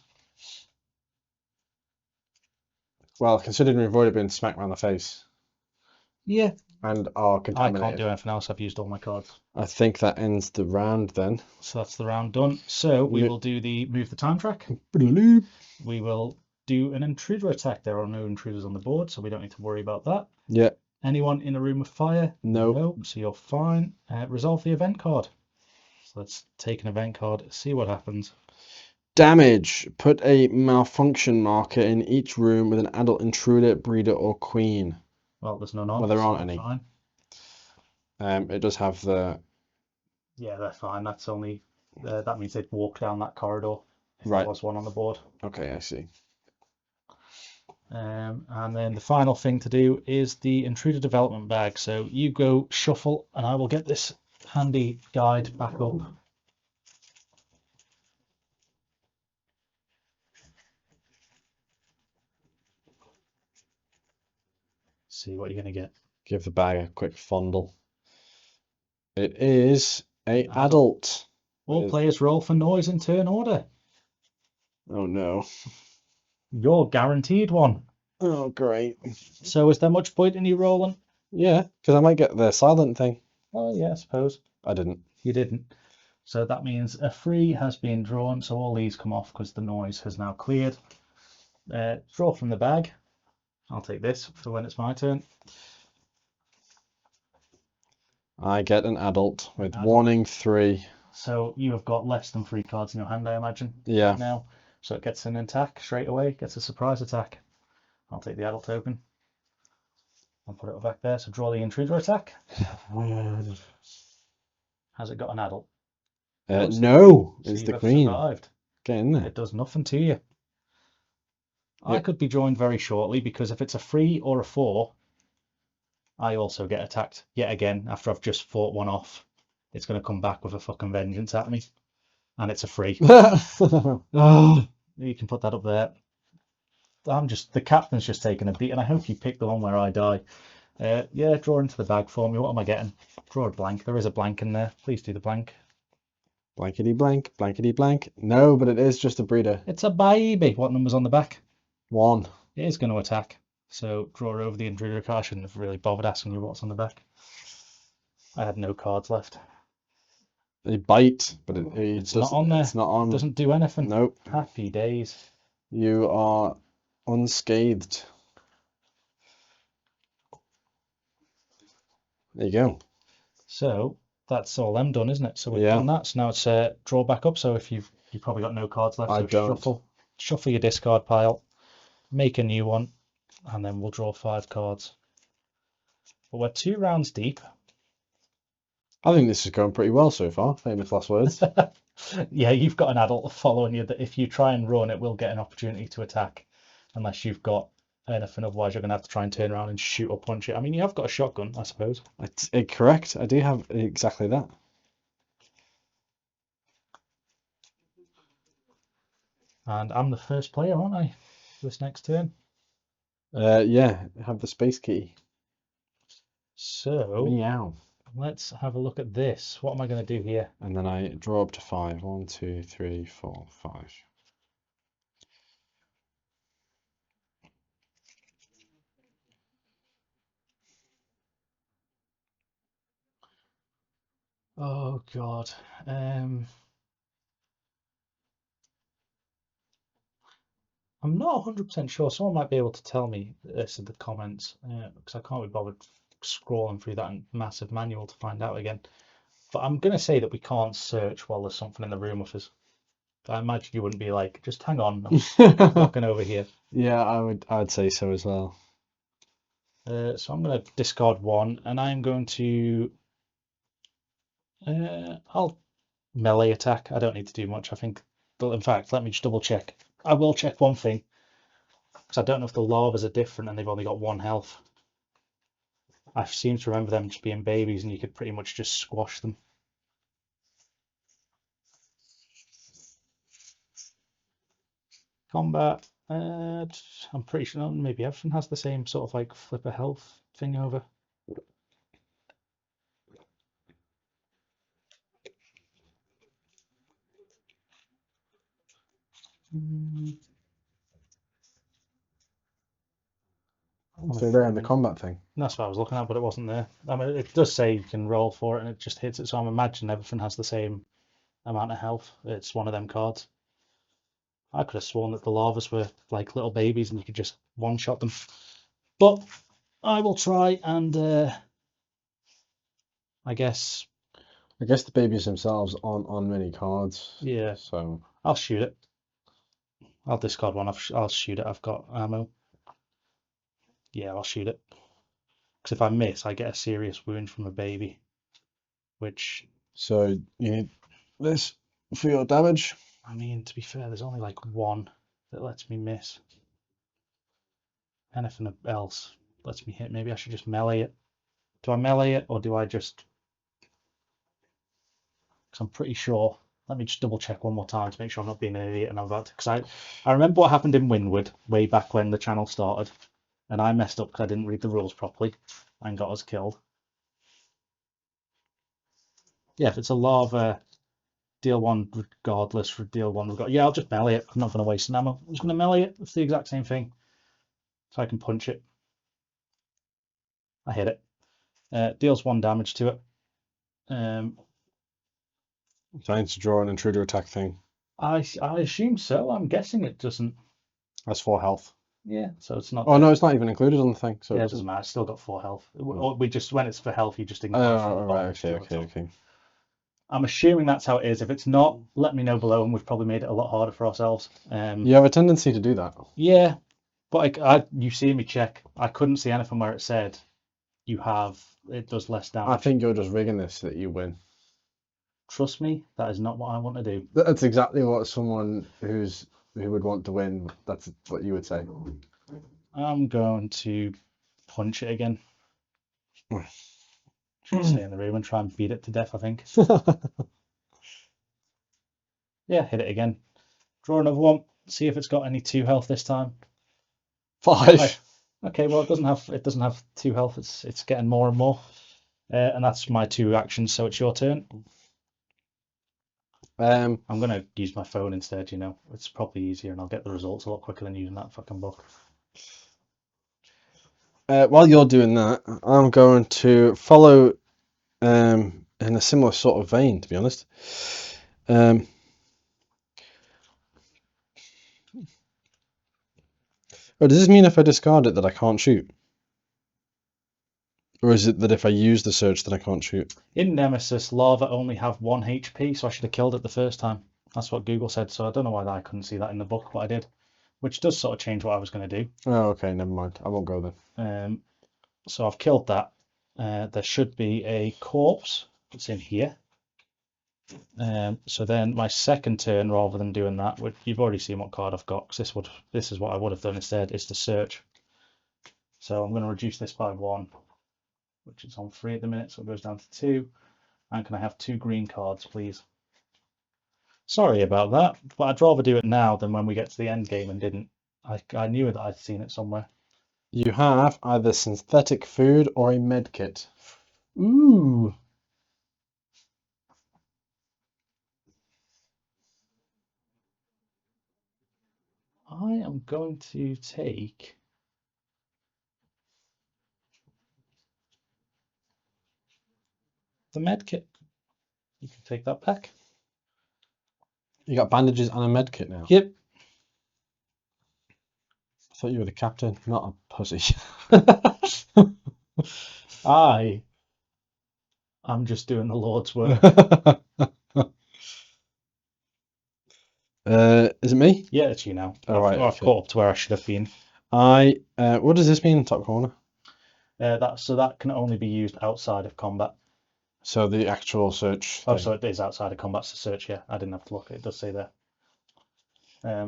Well, considering we've already been smacked around the face Yeah. and are I contaminated, can't do anything else. I've used all my cards. I think that ends the round then. So that's the round done. So we Yeah. will do the move the time track. We will do an intruder attack. There are no intruders on the board, so we don't need to worry about that. Yeah. Anyone in a room of fire? No. No, so you're fine. Resolve the event card. So let's take an event card, see what happens. Damage. Put a malfunction marker in each room with an adult intruder, breeder, or queen. Well, there's none on. Well, there so aren't any. fine. It does have the... Yeah, they're fine. That's only that means they'd walk down that corridor if Right. there was one on the board. Okay, I see. And then the final thing to do is the intruder development bag. So you go shuffle, and I will get this handy guide back up. See what you're going to get. Give the bag a quick fondle. It is a adult. All players roll for noise in turn order. Oh no. You're guaranteed one. Oh, great. So is there much point in you rolling? Yeah, because I might get the silent thing. Oh yeah, I suppose. I didn't. You didn't. So that means a 3 has been drawn, so all these come off because the noise has now cleared. Draw from the bag. I'll take this for when it's my turn. I get an adult with warning 3. So you have got less than 3 cards in your hand, I imagine. Yeah. Now, so it gets an attack straight away, gets a surprise attack. I'll take the adult token. I'll put it back there. So draw the intruder attack. Has it got an adult? No, So it's you the have queen. survived. Get in there. It does nothing to you. I Yep. could be joined very shortly because if it's a 3 or a 4, I also get attacked yet again after I've just fought one off. It's going to come back with a fucking vengeance at me. And it's a 3. Oh, you can put that up there. The captain's just taking a beat, and I hope you pick the one where I die. Yeah, draw into the bag for me. What am I getting? Draw a blank. There is a blank in there. Please do the blank. Blankety blank, blankety blank. No, but it is just a breeder. It's a baby. What number's on the back? 1. It is going to attack. So draw over the intruder card. I shouldn't have really bothered asking you what's on the back. I had no cards left. They bite, but it's not on there. It's not on. It doesn't do anything. Nope. Happy days. You are unscathed. There you go. So that's all them done, isn't it? So we've Yeah. done that. So now it's draw back up. So if you've probably got no cards left, I so don't. shuffle your discard pile, make a new one, and then we'll draw 5 cards. But we're 2 rounds deep. I think this is going pretty well so far. Famous last words. Yeah, you've got an adult following you that if you try and run, it will get an opportunity to attack, unless you've got anything. Otherwise, you're going to have to try and turn around and shoot or punch it. I mean, you have got a shotgun, I suppose. It's correct. I do have exactly that. And I'm the first player, aren't I? This next turn. Yeah, have the space key. So Meow. let's have a look at this. What am I going to do here? And then I draw up to 5. 1, 2, 3, 4, 5. Oh God. I'm not 100% sure. Someone might be able to tell me this in the comments because I can't be bothered scrolling through that massive manual to find out again. But I'm going to say that we can't search while there's something in the room with us. I imagine you wouldn't be like, just hang on, I'm walking over here. Yeah, I would say so as well. So I'm going to discard 1, and I'm going to I'll melee attack. I don't need to do much. I think, in fact, let me just double check. I will check one thing because I don't know if the larvas are different and they've only got 1 health. I seem to remember them just being babies and you could pretty much just squash them. Combat. I'm pretty sure maybe everything has the same sort of like flip a health thing over. So there in the combat thing. That's what I was looking at, but it wasn't there. I mean, it does say you can roll for it, and it just hits it. So I'm imagining everything has the same amount of health. It's one of them cards. I could have sworn that the larvas were like little babies, and you could just one-shot them. But I will try, and I guess the babies themselves aren't on many cards. yeah, So I'll shoot it. I'll discard one. I'll shoot it. I've got ammo. Yeah, I'll shoot it. Because if I miss, I get a serious wound from a baby, which so you need this for your damage. I mean, to be fair, there's only like one that lets me miss. Anything else lets me hit. Maybe I should just melee it. Do I melee it or do I just? Because I'm pretty sure. Let me just double check one more time to make sure I'm not being an idiot and I'm about to. Because I remember what happened in Windward way back when the channel started, and I messed up because I didn't read the rules properly and got us killed. Yeah, if it's a lava, deal one regardless. For deal one regardless. Yeah, I'll just melee it. I'm not going to waste an ammo. I'm just going to melee it. It's the exact same thing. So I can punch it. I hit it. Deals 1 damage to it. Trying to draw an intruder attack thing. I assume so. I'm guessing it doesn't. That's 4 health. Yeah, so it's not. Oh no, it's not even included on the thing. So Yeah, it doesn't matter. It's still got 4 health. We just when it's for health, you just ignore. Oh, right. Okay. I'm assuming that's how it is. If it's not, let me know below, and we've probably made it a lot harder for ourselves. You have a tendency to do that. Yeah, but you see me check. I couldn't see anything where it said it does less damage. I think you're just rigging this so that you win. Trust me, that is not what I want to do. That's exactly what someone who would want to win. That's what you would say. I'm going to punch it again. Should stay in the room and try and beat it to death, I think. Yeah, hit it again. Draw another one. See if it's got any 2 health this time. 5. Okay, well it doesn't have 2 health. It's getting more and more. And that's my 2 actions. So it's your turn. I'm gonna use my phone instead. It's probably easier, and I'll get the results a lot quicker than using that fucking book. While you're doing that, I'm going to follow in a similar sort of vein, to be honest. Does this mean if I discard it that I can't shoot? Or is it that if I use the search that I can't shoot? In Nemesis, larvae only have 1 HP, so I should have killed it the first time. That's what Google said, so I don't know why I couldn't see that in the book, but I did. Which does sort of change what I was going to do. Oh, okay, never mind. I won't go then. So I've killed that. There should be a corpse that's in here. So then my second turn, rather than doing that, you've already seen what card I've got, because this is what I would have done instead, is to search. So I'm going to reduce this by 1, which is on 3 at the minute, so it goes down to 2. And can I have 2 green cards, please? Sorry about that, but I'd rather do it now than when we get to the end game and didn't. I knew that I'd seen it somewhere. You have either synthetic food or a med kit. Ooh. I am going to take the med kit. You can take that back. You got bandages and a med kit now? Yep. I thought you were the captain, not a pussy. I'm just doing the Lord's work. Is it me? Yeah, it's you now. I've caught up to where I should have been. What does this mean in top corner? That can only be used outside of combat. So the actual search. Oh, so it is outside of combat to search. Yeah, I didn't have to look. It does say there.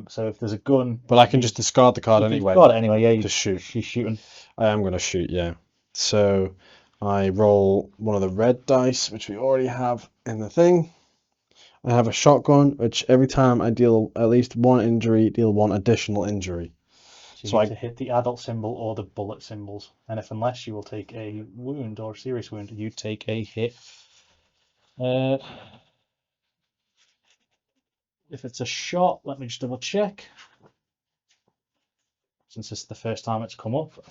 So if there's a gun, but I can just discard the card anyway. Discard it anyway. Yeah, just shoot. She's shooting. I am going to shoot. Yeah. So I roll one of the red dice, which we already have in the thing. I have a shotgun, which every time I deal at least 1 injury, deal 1 additional injury. So you need to hit the adult symbol or the bullet symbols, and unless you will take a wound or a serious wound, you take a hit. If it's a shot, let me just double check. Since this is the first time it's come up.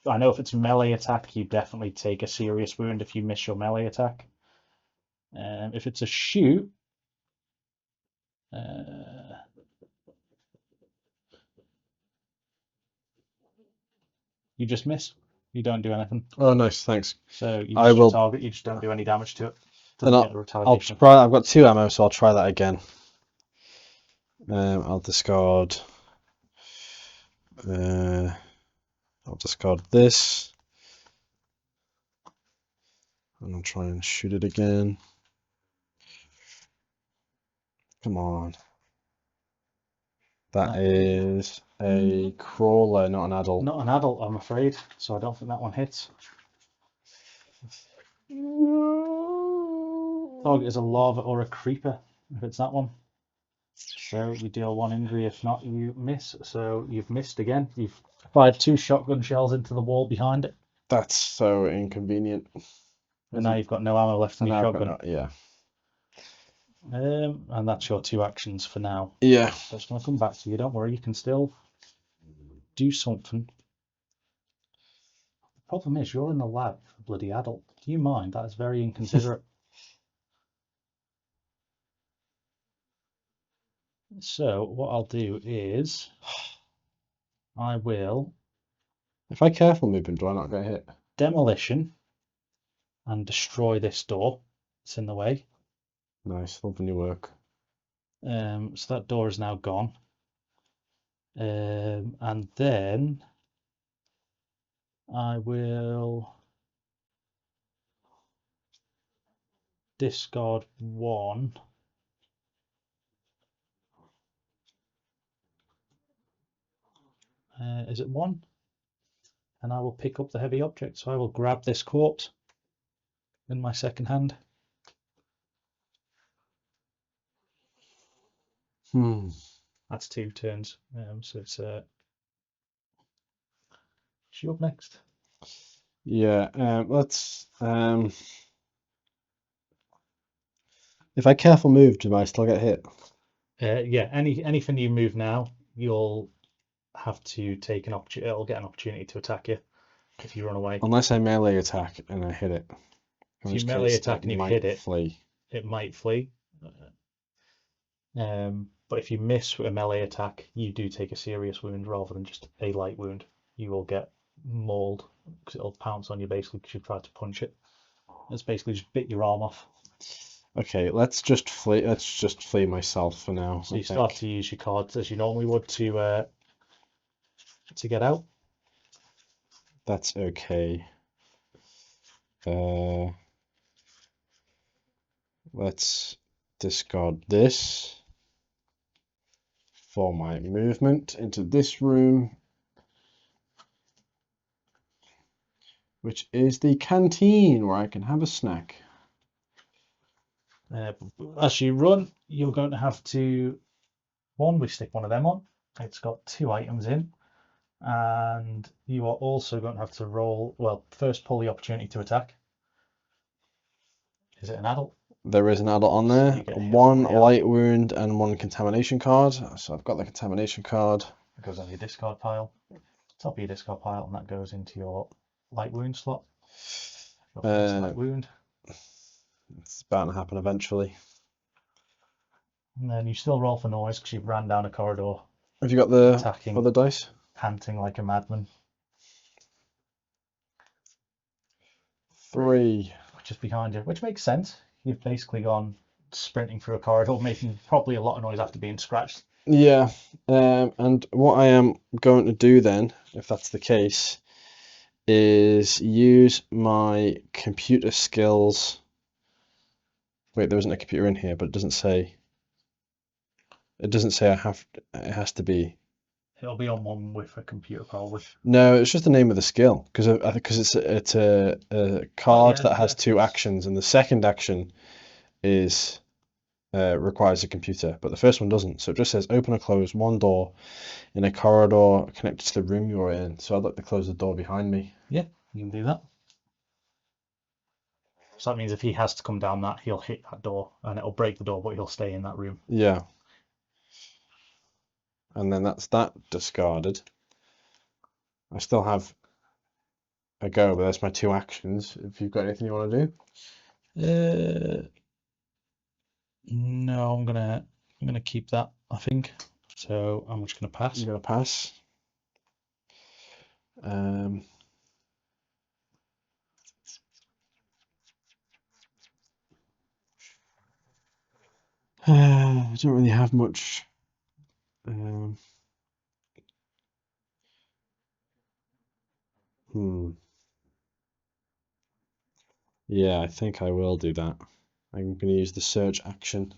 I know if it's melee attack, you definitely take a serious wound if you miss your melee attack. If it's a shoot, you just miss. You don't do anything. Oh, nice, thanks. So you I miss your will. target. You just don't do any damage to it. Then Doesn't get a I'll retaliation. try. I've got 2 ammo, so I'll try that again. I'll discard. I'll discard this, and I'll try and shoot it again. Come on. That is a crawler, not an adult. Not an adult, I'm afraid. So I don't think that one hits. Target is a larva or a creeper, if it's that one. So you deal 1 injury. If not, you miss. So you've missed again. You've fired 2 shotgun shells into the wall behind it. That's so inconvenient. And now you've got no ammo left in your shotgun. Yeah. And that's your 2 actions for now. Yeah. So it's going to come back to you. Don't worry, you can still do something. The problem is, you're in the lab, bloody adult. Do you mind? That is very inconsiderate. So what I'll do is, I will If I careful movement, do I not get hit? demolition and destroy this door. It's in the way. Nice, loving your work. So that door is now gone. And then I will discard 1. Is it 1? And I will pick up the heavy object. So I will grab this corpse in my second hand. That's 2 turns. So it's you up next. Yeah. Let's. If I careful move, do I still get hit? Yeah. Anything you move now, you'll have to take an opportunity. It'll get an opportunity to attack you if you run away. Unless I melee attack and I hit it. If you melee attack and you hit it, flee. It might flee. But if you miss with a melee attack, you do take a serious wound rather than just a light wound. You will get mauled because it'll pounce on you basically because you've tried to punch it. It's basically just bit your arm off. Okay, let's just flee. Let's just flee myself for now. So you start to use your cards as you normally would to get out. That's okay. Let's discard this for my movement into this room, which is the canteen where I can have a snack. As you run, you're going to have to, we stick one of them on. It's got 2 items in. And you are also going to have to roll, first pull the opportunity to attack. Is it an adult? There is an adult on there. 1 light wound and 1 contamination card. So I've got the contamination card. It goes on your discard pile. Top of your discard pile, and that goes into your light wound slot. Light wound. It's bound to happen eventually. And then you still roll for noise because you've ran down a corridor. Have you got the attacking, other dice? Panting like a madman. 3. Which is behind you, which makes sense. You've basically gone sprinting through a corridor, making probably a lot of noise after being scratched. Yeah, and what I am going to do then, if that's the case, is use my computer skills. Wait, there isn't a computer in here, but it doesn't say. It doesn't say I have. It has to be. It'll be on one with a computer probably. No, it's just the name of the skill because I think it's a card that has 2 actions, and the second action is requires a computer, but the first one doesn't. So it just says open or close 1 door in a corridor connected to the room you're in. So I'd like to close the door behind me. Yeah, you can do that. So that means if he has to come down that, he'll hit that door and it'll break the door, but he'll stay in that room. Yeah. And then that's that discarded. I still have a go, but that's my 2 actions. If you've got anything you want to do. No, I'm gonna keep that, I think. So I'm just gonna pass. I'm gonna pass. I don't really have much. Yeah, I think I will do that. I'm going to use the search action.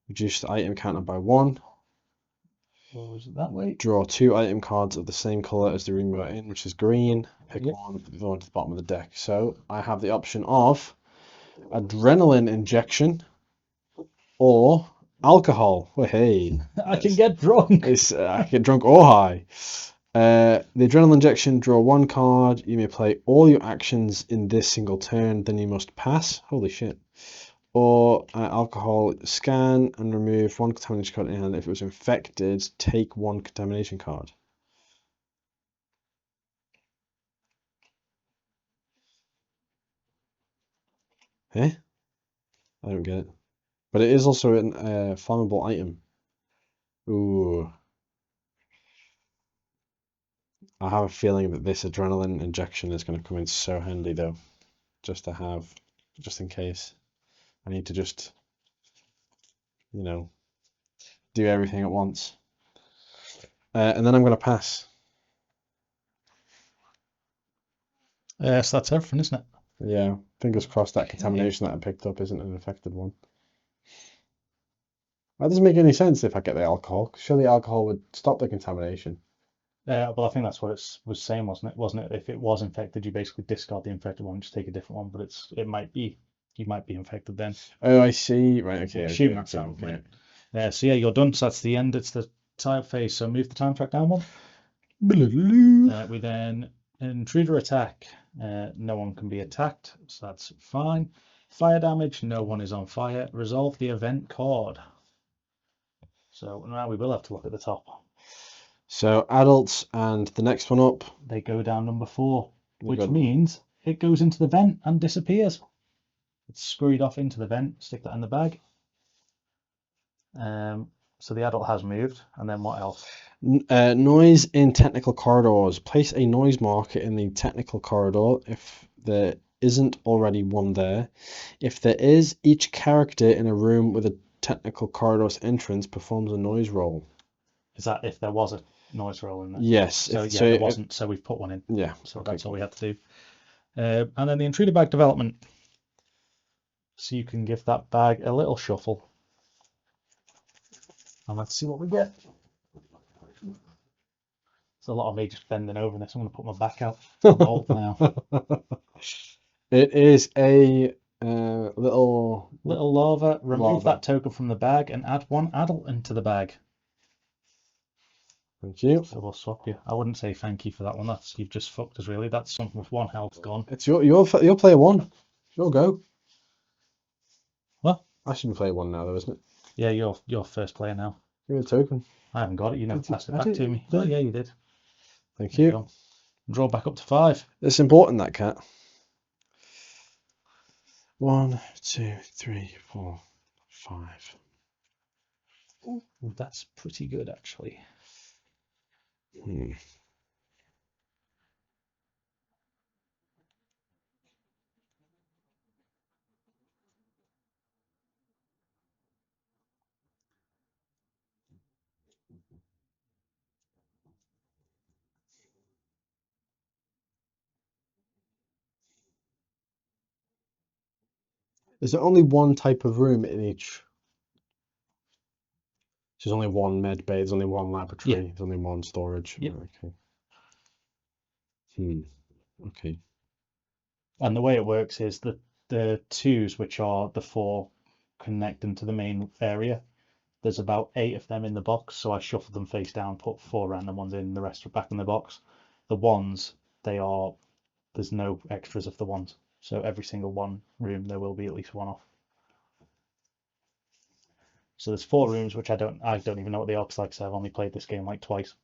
Reduce the item counter by 1. Or is it that way? Draw 2 item cards of the same color as the room you're in, which is green. Pick Yep. one, put the other one to the bottom of the deck. So I have the option of adrenaline injection or alcohol. Well, hey, I can get drunk. I can get drunk or high. The adrenaline injection, draw 1 card. You may play all your actions in this single turn, then you must pass. Holy shit. Or alcohol, scan and remove 1 contamination card in your hand. If it was infected, take 1 contamination card. Eh? I don't get it. But it is also a flammable item. Ooh. I have a feeling that this adrenaline injection is going to come in so handy, though. Just to have, just in case. I need to just, you know, do everything at once. And then I'm going to pass. So that's everything, isn't it? Yeah, fingers crossed that contamination that I picked up isn't an infected one. That doesn't make any sense if I get the alcohol, 'cause surely alcohol would stop the contamination. Well, I think that's what it was saying, wasn't it? Wasn't it? If it was infected, you basically discard the infected one, just take a different one. But you might be infected then. Oh, I see. Right, okay. Assume that's okay, out, okay. right? So yeah, you're done. So that's the end. It's the type phase. So move the time track down one. We then intruder attack. No one can be attacked, so that's fine. Fire damage. No one is on fire. Resolve the event card. So now we will have to look at the top. So adults and the next one up. They go down number 4, which got- means it goes into the vent and disappears. It's scurried off into the vent. Stick that in the bag. So the adult has moved, and then what else? Noise in technical corridors. Place a noise marker in the technical corridor if there isn't already one there. If there is, each character in a room with a technical corridor's entrance performs a noise roll. Is that if there was a noise roll in there? Yes. So yeah, there wasn't. So we've put one in. Yeah. So okay, that's all we had to do. And then the intruder bag development. So you can give that bag a little shuffle. And let's see what we get. There's a lot of me just bending over this. I'm going to put my back out. I'm old now. It is a little lava. Remove lava. that token from the bag and add 1 adult into the bag. Thank you. So we'll swap you. I wouldn't say thank you for that one. You've just fucked us really. That's something with 1 health gone. It's your player 1. Your go. What? I should be player 1 now, though, isn't it? Yeah, you're first player now. Give me the token. I haven't got it. You never passed it back to me. Oh yeah, you did. Thank you. Draw back up to 5. It's important, that cat. 1, 2, 3, 4, 5. Ooh, that's pretty good, actually. Is there only one type of room in each? There's only one med bay, there's only one laboratory, Yeah. there's only one storage. Yep. Okay. Okay. And the way it works is the 2s, which are the 4 connecting to the main area. There's about 8 of them in the box, so I shuffle them face down, put 4 random ones in, the rest are back in the box. The 1s, there's no extras of the 1s. So every single one room, there will be at least 1 off. So there's 4 rooms, which I don't even know what they are, because I've only played this game like twice.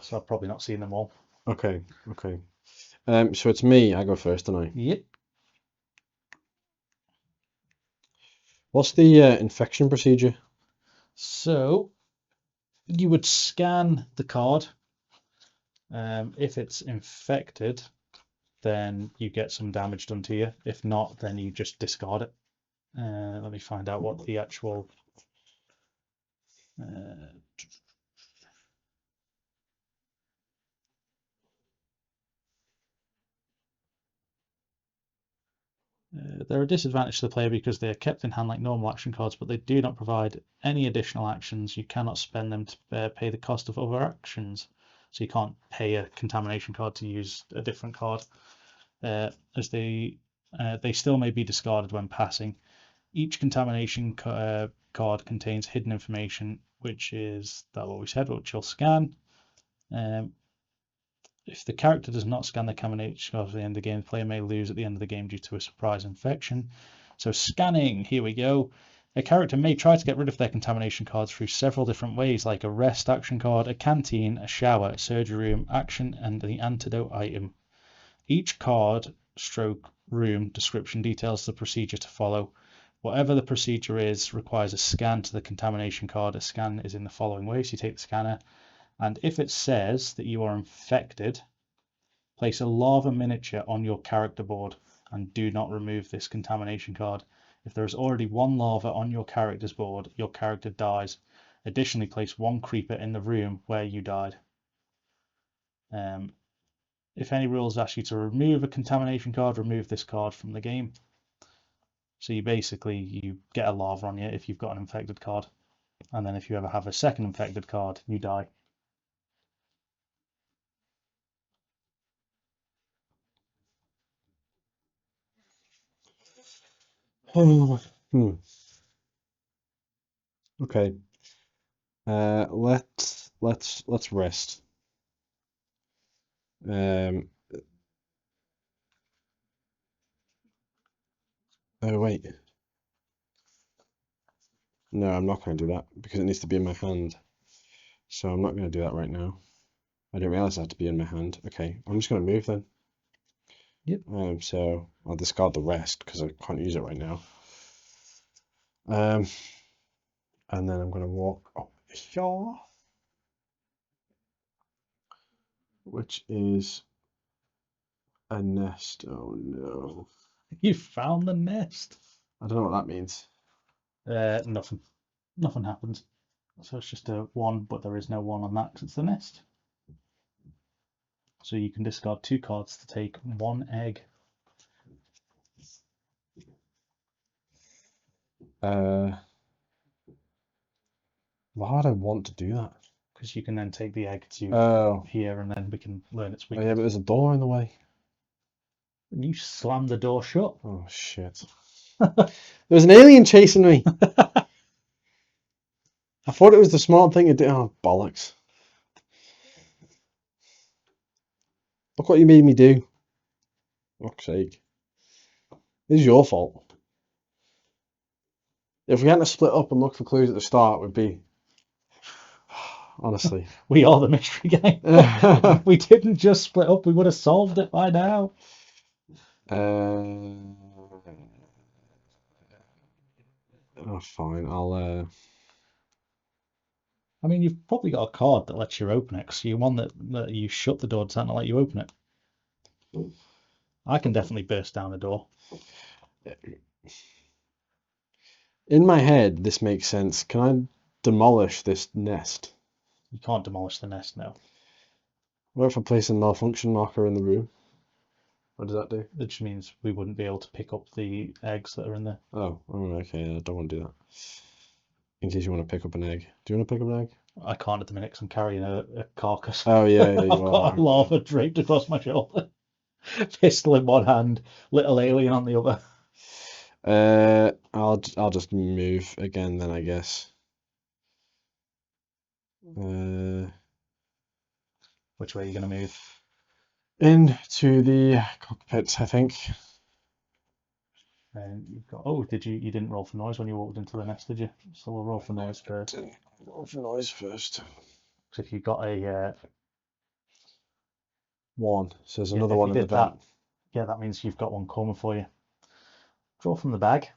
So I've probably not seen them all. Okay. So it's me. I go first, don't I? Yep. What's the infection procedure? So you would scan the card. If it's infected, then you get some damage done to you. If not, then you just discard it. Let me find out what the actual they're a disadvantage to the player because they are kept in hand like normal action cards, but they do not provide any additional actions. You cannot spend them to pay the cost of other actions. So you can't pay a contamination card to use a different card. As they still may be discarded when passing. Each contamination card contains hidden information, which is that what we said, which you'll scan. If the character does not scan the contamination card at the end of the game, the player may lose at the end of the game due to a surprise infection. So scanning, here we go. A character may try to get rid of their contamination cards through several different ways, like a rest action card, a canteen, a shower, a surgery room, action, and the antidote item. Each card stroke room description details the procedure to follow. Whatever the procedure is, requires a scan to the contamination card. A scan is in the following way. So you take the scanner, and if it says that you are infected, place a lava miniature on your character board and do not remove this contamination card. If there is already one lava on your character's board, your character dies. Additionally, place one creeper in the room where you died. If any rules ask you to remove a contamination card, remove this card from the game. So you get a lava on you if you've got an infected card. And then if you ever have a second infected card, you die. Okay. Let's rest. Oh wait. No, I'm not going to do that because it needs to be in my hand. So I'm not going to do that right now. I didn't realize it had to be in my hand. Okay, I'm just going to move then. Yep. So I'll discard the rest because I can't use it right now. And then I'm going to walk up here, which is a nest. Oh no. You found the nest. I don't know what that means. Nothing. Nothing happens. So it's just a 1, but there is no 1 on that because it's the nest. So you can discard 2 cards to take 1 egg. Why would I want to do that? Because you can then take the egg to here and then we can learn its Oh yeah, weakness. but there's a door in the way. And you slam the door shut. Oh shit. There's an alien chasing me. I thought it was the smart thing to do. Oh, bollocks. Look what you made me do. Fuck's sake. This is your fault. If we hadn't split up and looked for clues at the start, we'd be... Honestly. We are the mystery game. If we didn't just split up, we would have solved it by now. Oh, fine. I mean, you've probably got a card that lets you open it. So you one that you shut the door does not let you open it. I can definitely burst down the door. In my head, this makes sense. Can I demolish this nest? You can't demolish the nest now. What if I place a malfunction marker in the room? What does that do? It just means we wouldn't be able to pick up the eggs that are in there. Oh, okay. I don't want to do that. In case you want to pick up an egg. Do you want to pick up an egg? I can't at the minute because I'm carrying a carcass. Oh, yeah, you I've got a lava draped across my shoulder. Pistol in one hand, little alien on the other. I'll just move again then, I guess. Which way are you going to move? Into the cockpit, I think. And you've got. Oh, you didn't roll for noise when you walked into the nest, did you? So we'll roll for noise first. Didn't roll for noise first. Because if you've got a 1. So there's Yeah, another if one you in the did that, vent. yeah, that means you've got one coming for you. Draw from the bag.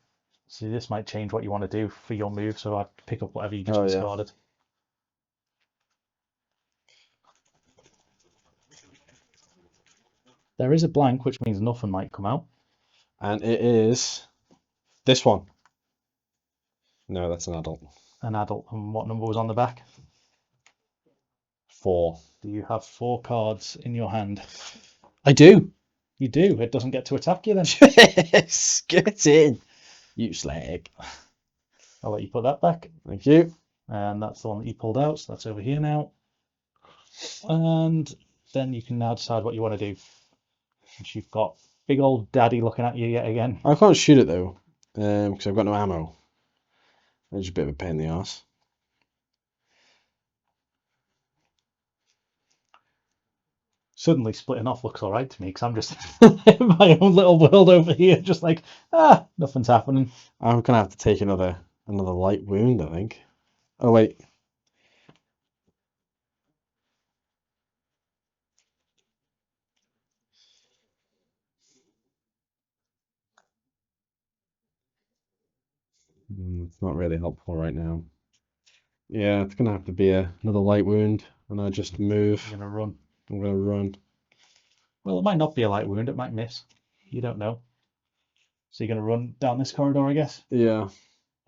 So this might change what you want to do for your move. So I'd pick up whatever you just Oh, yeah. discarded. There is a blank, which means nothing might come out. And it is this one. No, that's an adult. An adult. And what number was on the back? 4. Do you have 4 cards in your hand? I do. You do. It doesn't get to attack you then. Yes, get in, you slag. I'll let you put that back. Thank you. And that's the one that you pulled out. So that's over here now. And then you can now decide what you want to do. Since you've got big old daddy looking at you yet again. I can't shoot it though, because I've got no ammo. It's a bit of a pain in the arse. Suddenly splitting off looks all right to me because I'm just in my own little world over here, just like, nothing's happening. I'm gonna have to take another light wound, I think. Oh wait. It's not really helpful right now. Yeah, it's gonna have to be another light wound, and I just move. You're gonna run. I'm gonna run. Well, it might not be a light wound. It might miss. You don't know. So you're gonna run down this corridor, I guess. Yeah.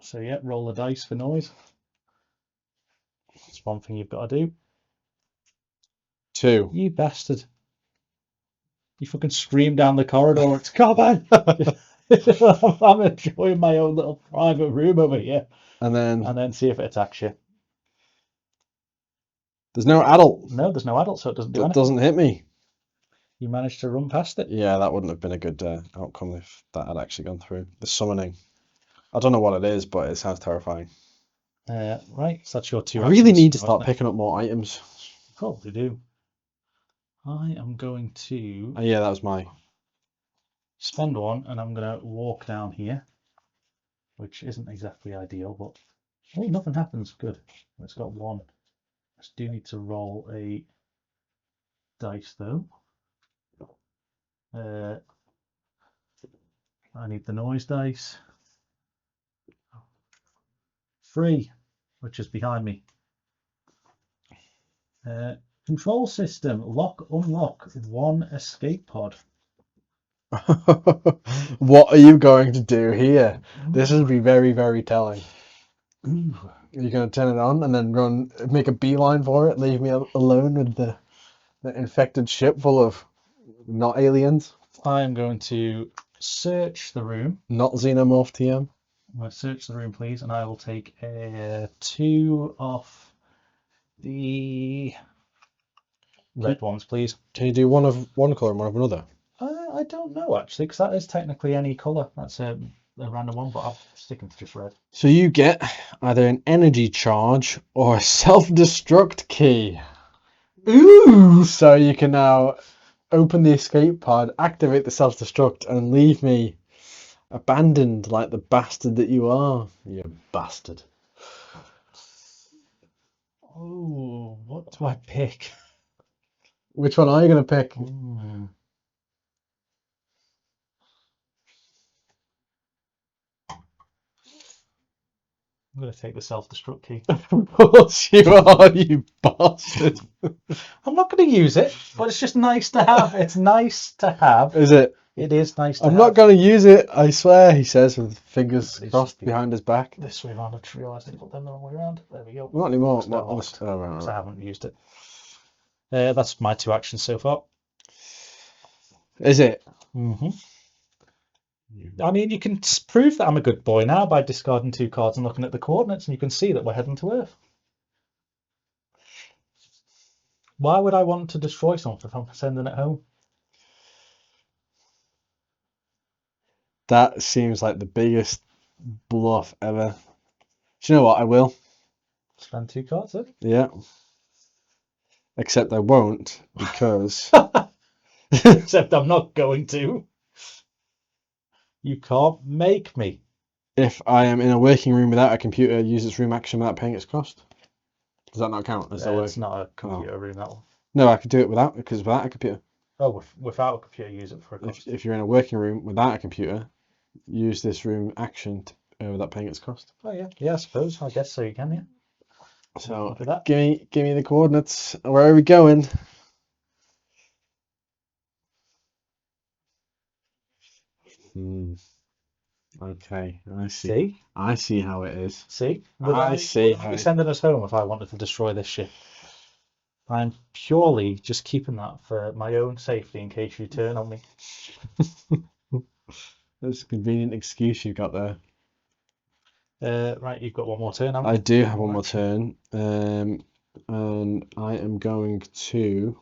So yeah, roll the dice for noise. That's one thing you've got to do. 2. You bastard. You fucking scream down the corridor. It's Carbine. I'm enjoying my own little private room over here. And then see if it attacks you. there's no adult. No, there's no adult, so it doesn't do That anything. doesn't hit me. You managed to run past it. Yeah, that wouldn't have been a good outcome if that had actually gone through. The summoning. I don't know what it is, but it sounds terrifying. Right, so that's your 2 I really actions, need to wasn't start it? picking up more items. Probably do. I am going to Oh, yeah, that was my. spend 1 and I'm going to walk down here, which isn't exactly ideal, but oh, nothing happens. Good. It's got 1. I just do need to roll a dice though. I need the noise dice. 3, which is behind me. Control system, lock, unlock, 1 escape pod. What are you going to do here? This would be very, very telling. Ooh. You're going to turn it on and then run, make a beeline for it, leave me alone with the infected ship full of not aliens, I am going to search the room. not xenomorph TM. I'm going to search the room, please, and I will take 2 off the red ones, please. Can you do one of one colour and one of another? I don't know actually, because that is technically any colour. That's a random one, but I'm sticking to just red. So you get either an energy charge or a self-destruct key. Ooh! So you can now open the escape pod, activate the self-destruct, and leave me abandoned like the bastard that you are. You bastard. Oh, what do I pick? Which one are you going to pick? Ooh. I'm going to take the self-destruct key. Of course you are, you bastard. I'm not going to use it, but it's just nice to have. It's nice to have. Is it? It is nice to I'm have. not going to use it, I swear, he says with fingers Please crossed be behind his back. This way around. I just realised I put them the wrong way around. There we go. Not anymore. It's not locked, Oh, right, because right. I haven't used it. That's my 2 actions so far. Is it? Mm-hmm. I mean, you can prove that I'm a good boy now by discarding 2 cards and looking at the coordinates, and you can see that we're heading to Earth. Why would I want to destroy something if I'm sending it home? That seems like the biggest bluff ever. Do you know what? I will. Spend 2 cards then? Yeah. Except I won't, because Except I'm not going to. You can't make me. if I am in a working room without a computer, use its room action without paying its cost. Does that not count? Does that work? It's not a computer room, that one. No, I could do it without, because without a computer. Oh, without a computer, use it for a cost. If you're in a working room without a computer, use this room action without paying its cost. Oh yeah, yeah, I suppose. I guess so. You can, yeah. So Look at that. give me the coordinates. Where are we going? Okay, I see. See, I see how it is. see. I see Would how be it. sending us home if I wanted to destroy this ship. I'm purely just keeping that for my own safety in case you turn on me. That's a convenient excuse you got there. Right, you've got one more turn, haven't I you? do have one more turn, and I am going to.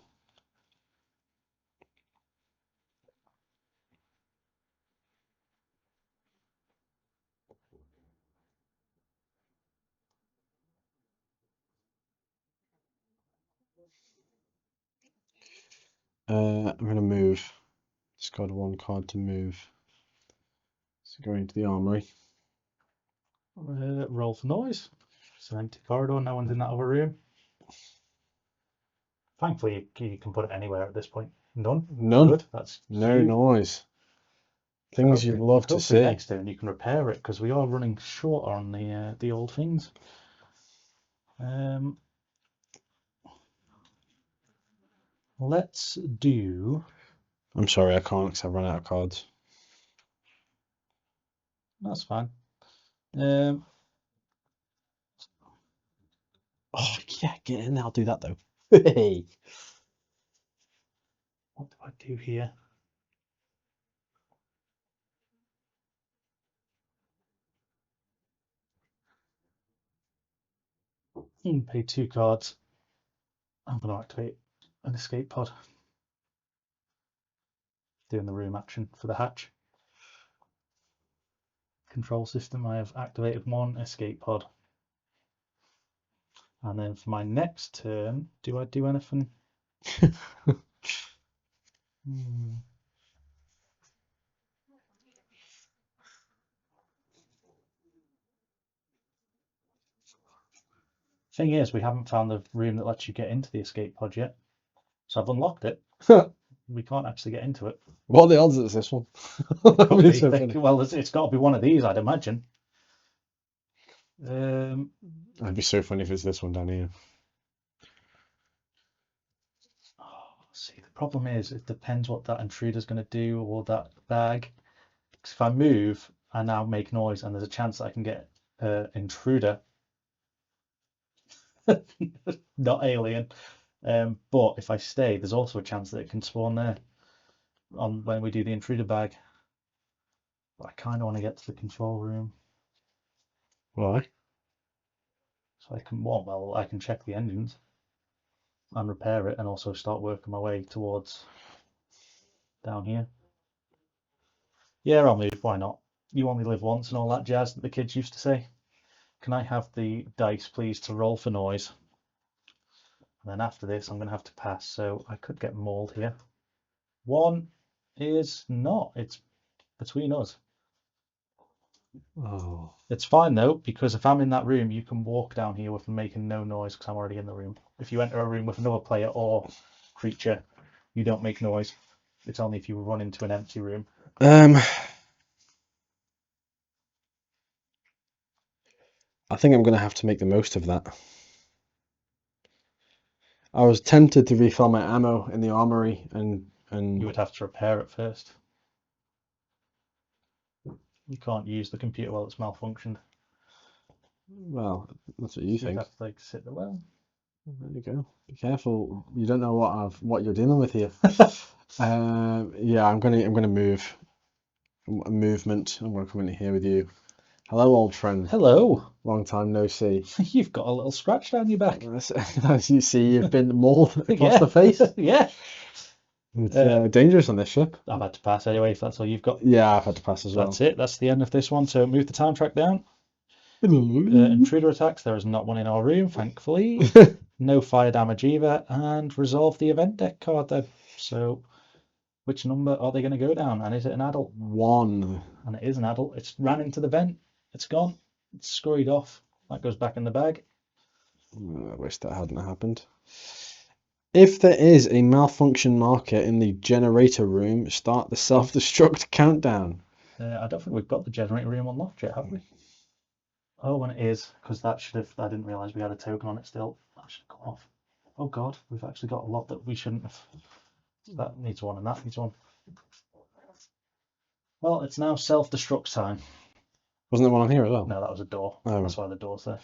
I'm going to move. Just got one card to move. So going into the armory. Roll for noise. It's an empty corridor. No one's in that other room. Thankfully, you can put it anywhere at this point. None. None. Good. That's No huge. noise. Things you'd love to Hopefully see. next turn you can repair it because we are running short on the old things. Let's do. I'm sorry, I can't because I've run out of cards. That's fine. Oh yeah, get in. I'll do that though. Hey. What do I do here? Pay 2 cards. I'm going to activate an escape pod. Doing the room action for the hatch. Control system, I have activated 1 escape pod. And then for my next turn, do I do anything? Thing is, we haven't found the room that lets you get into the escape pod yet. So I've unlocked it. We can't actually get into it. What are the odds that it's this one? Well, it's got to be one of these, I'd imagine. It'd be so funny if it's this one down here. See, the problem is it depends what that intruder's going to do or that bag. Because if I move, I now make noise, and there's a chance that I can get intruder, not alien. But if I stay, there's also a chance that it can spawn there on when we do the intruder bag. But I kind of want to get to the control room. Why? So I can, well, I can check the engines and repair it, and also start working my way towards down here. Yeah, I'll move. Why not? You only live once and all that jazz that the kids used to say. Can I have the dice, please, to roll for noise? And then after this, I'm going to have to pass. So I could get mauled here. 1 is not. It's between us. Oh. It's fine though, because if I'm in that room, you can walk down here with making no noise because I'm already in the room. If you enter a room with another player or creature, you don't make noise. It's only if you run into an empty room. I think I'm going to have to make the most of that. I was tempted to refill my ammo in the armory and You would have to repair it first. You can't use the computer while it's malfunctioned. Well, that's what you think. You'd have to like sit there. Well, there you go. Be careful. You don't know what you're dealing with here. Yeah, I'm gonna move. Movement. I'm gonna come in here with you. Hello, old friend. hello. Long time no see. You've got a little scratch down your back. As you see, you've been mauled across the face. Yeah. It's dangerous on this ship. I've had to pass anyway, if that's all you've got. Yeah, I've had to pass as well. That's it. That's the end of this one. So move the time track down. Intruder attacks. There is not one in our room, thankfully. No fire damage either. And resolve the event deck card then. So which number are they going to go down? And is it an adult? 1. And it is an adult. It's ran into the vent. It's gone. It's scurried off. That goes back in the bag. I wish that hadn't happened. If there is a malfunction marker in the generator room, start the self-destruct countdown. I don't think we've got the generator room unlocked yet, have we? Oh, and it is, because that should have. I didn't realise we had a token on it still. That should have come off. Oh God, we've actually got a lot that we shouldn't have. That needs one and that needs one. Well, it's now self-destruct time. Wasn't there one on here as well? No, that was a door. Oh, That's why the door's there.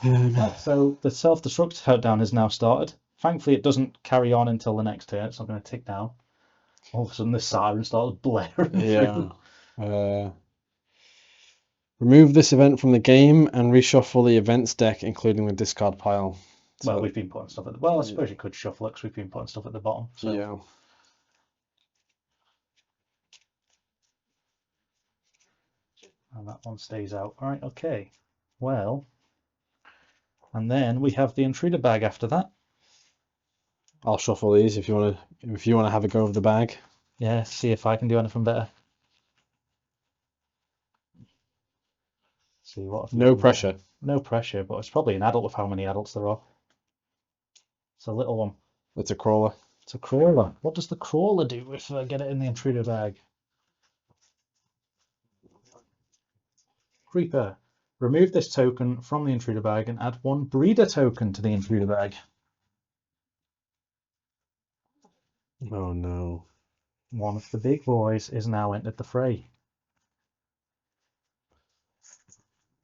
Right, so the self-destruct countdown has now started. Thankfully, it doesn't carry on until the next turn. It's not going to tick down. All of a sudden, the siren starts blaring. Yeah. Remove this event from the game and reshuffle the events deck, including the discard pile. Well, we've been putting stuff at the... Well, I suppose you could shuffle it because we've been putting stuff at the bottom. So. Yeah. And that one stays out. All right, okay. Well, and then we have the intruder bag after that. I'll shuffle these if you want to have a go of the bag. Yeah, see if I can do anything better. See what. No pressure. No pressure, but it's probably an adult with how many adults there are. It's a little one. It's a crawler. It's a crawler. What does the crawler do if I get it in the intruder bag? Creeper. Remove this token from the intruder bag and add one breeder token to the intruder bag. Oh no. One of the big boys is now entered the fray.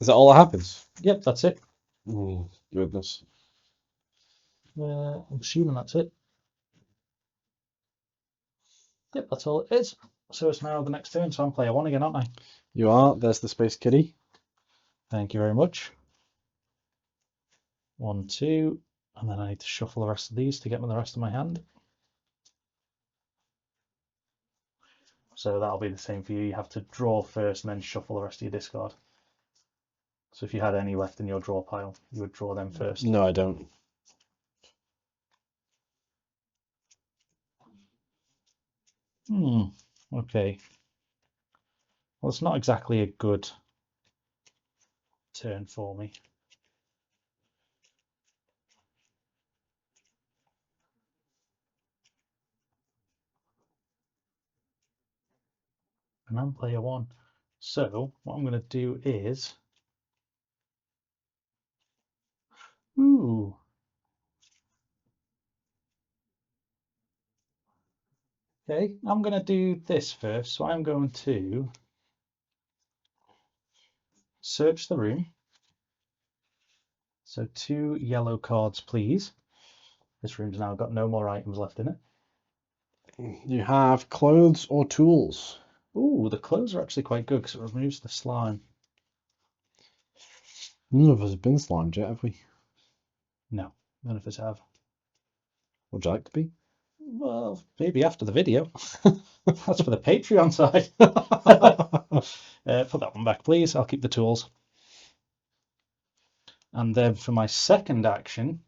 Is that all that happens? Yep, that's it. Oh, goodness. I'm assuming that's it. Yep, that's all it is. So it's now the next turn, so I'm player one again, aren't I? You are. There's the Space Kitty. Thank you very much. 1, 2, and then I need to shuffle the rest of these to get me the rest of my hand. So that'll be the same for you. You have to draw first and then shuffle the rest of your discard. So if you had any left in your draw pile, you would draw them first. No, I don't. Okay. Well, it's not exactly a good turn for me. And I'm player one. So what I'm going to do is... Ooh. Okay, I'm going to do this first. So I'm going to search the room. So 2 yellow cards, please. This room's now got no more items left in it. You have clothes or tools. Ooh, the clothes are actually quite good because it removes the slime. None of us have been slimed yet, have we? No, none of us have. Would you like to be? Well, maybe after the video. That's for the Patreon side. Put that one back, please. I'll keep the tools. And then for my second action,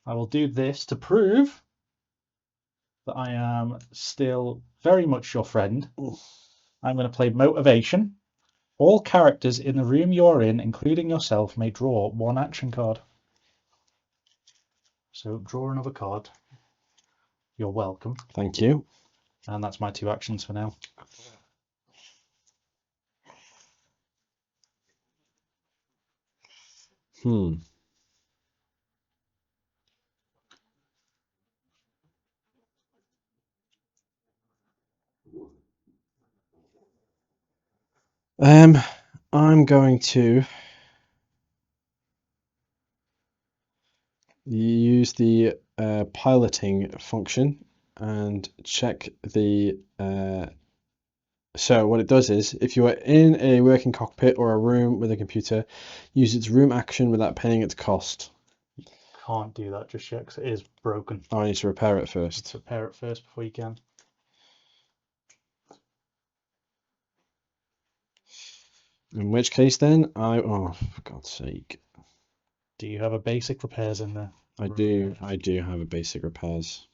I will do this to prove that I am still very much your friend. I'm going to play Motivation. All characters in the room you're in, including yourself, may draw 1 action card. So draw another card. You're welcome. Thank you. And that's my 2 actions for now. I'm going to use the piloting function and check the so what it does is if you are in a working cockpit or a room with a computer, use its room action without paying its cost. Can't do that just yet because it is broken. I need to repair it first. Let's repair it first before you can. In which case then oh, for God's sake. Do you have a basic repairs in there? I do have a basic repairs.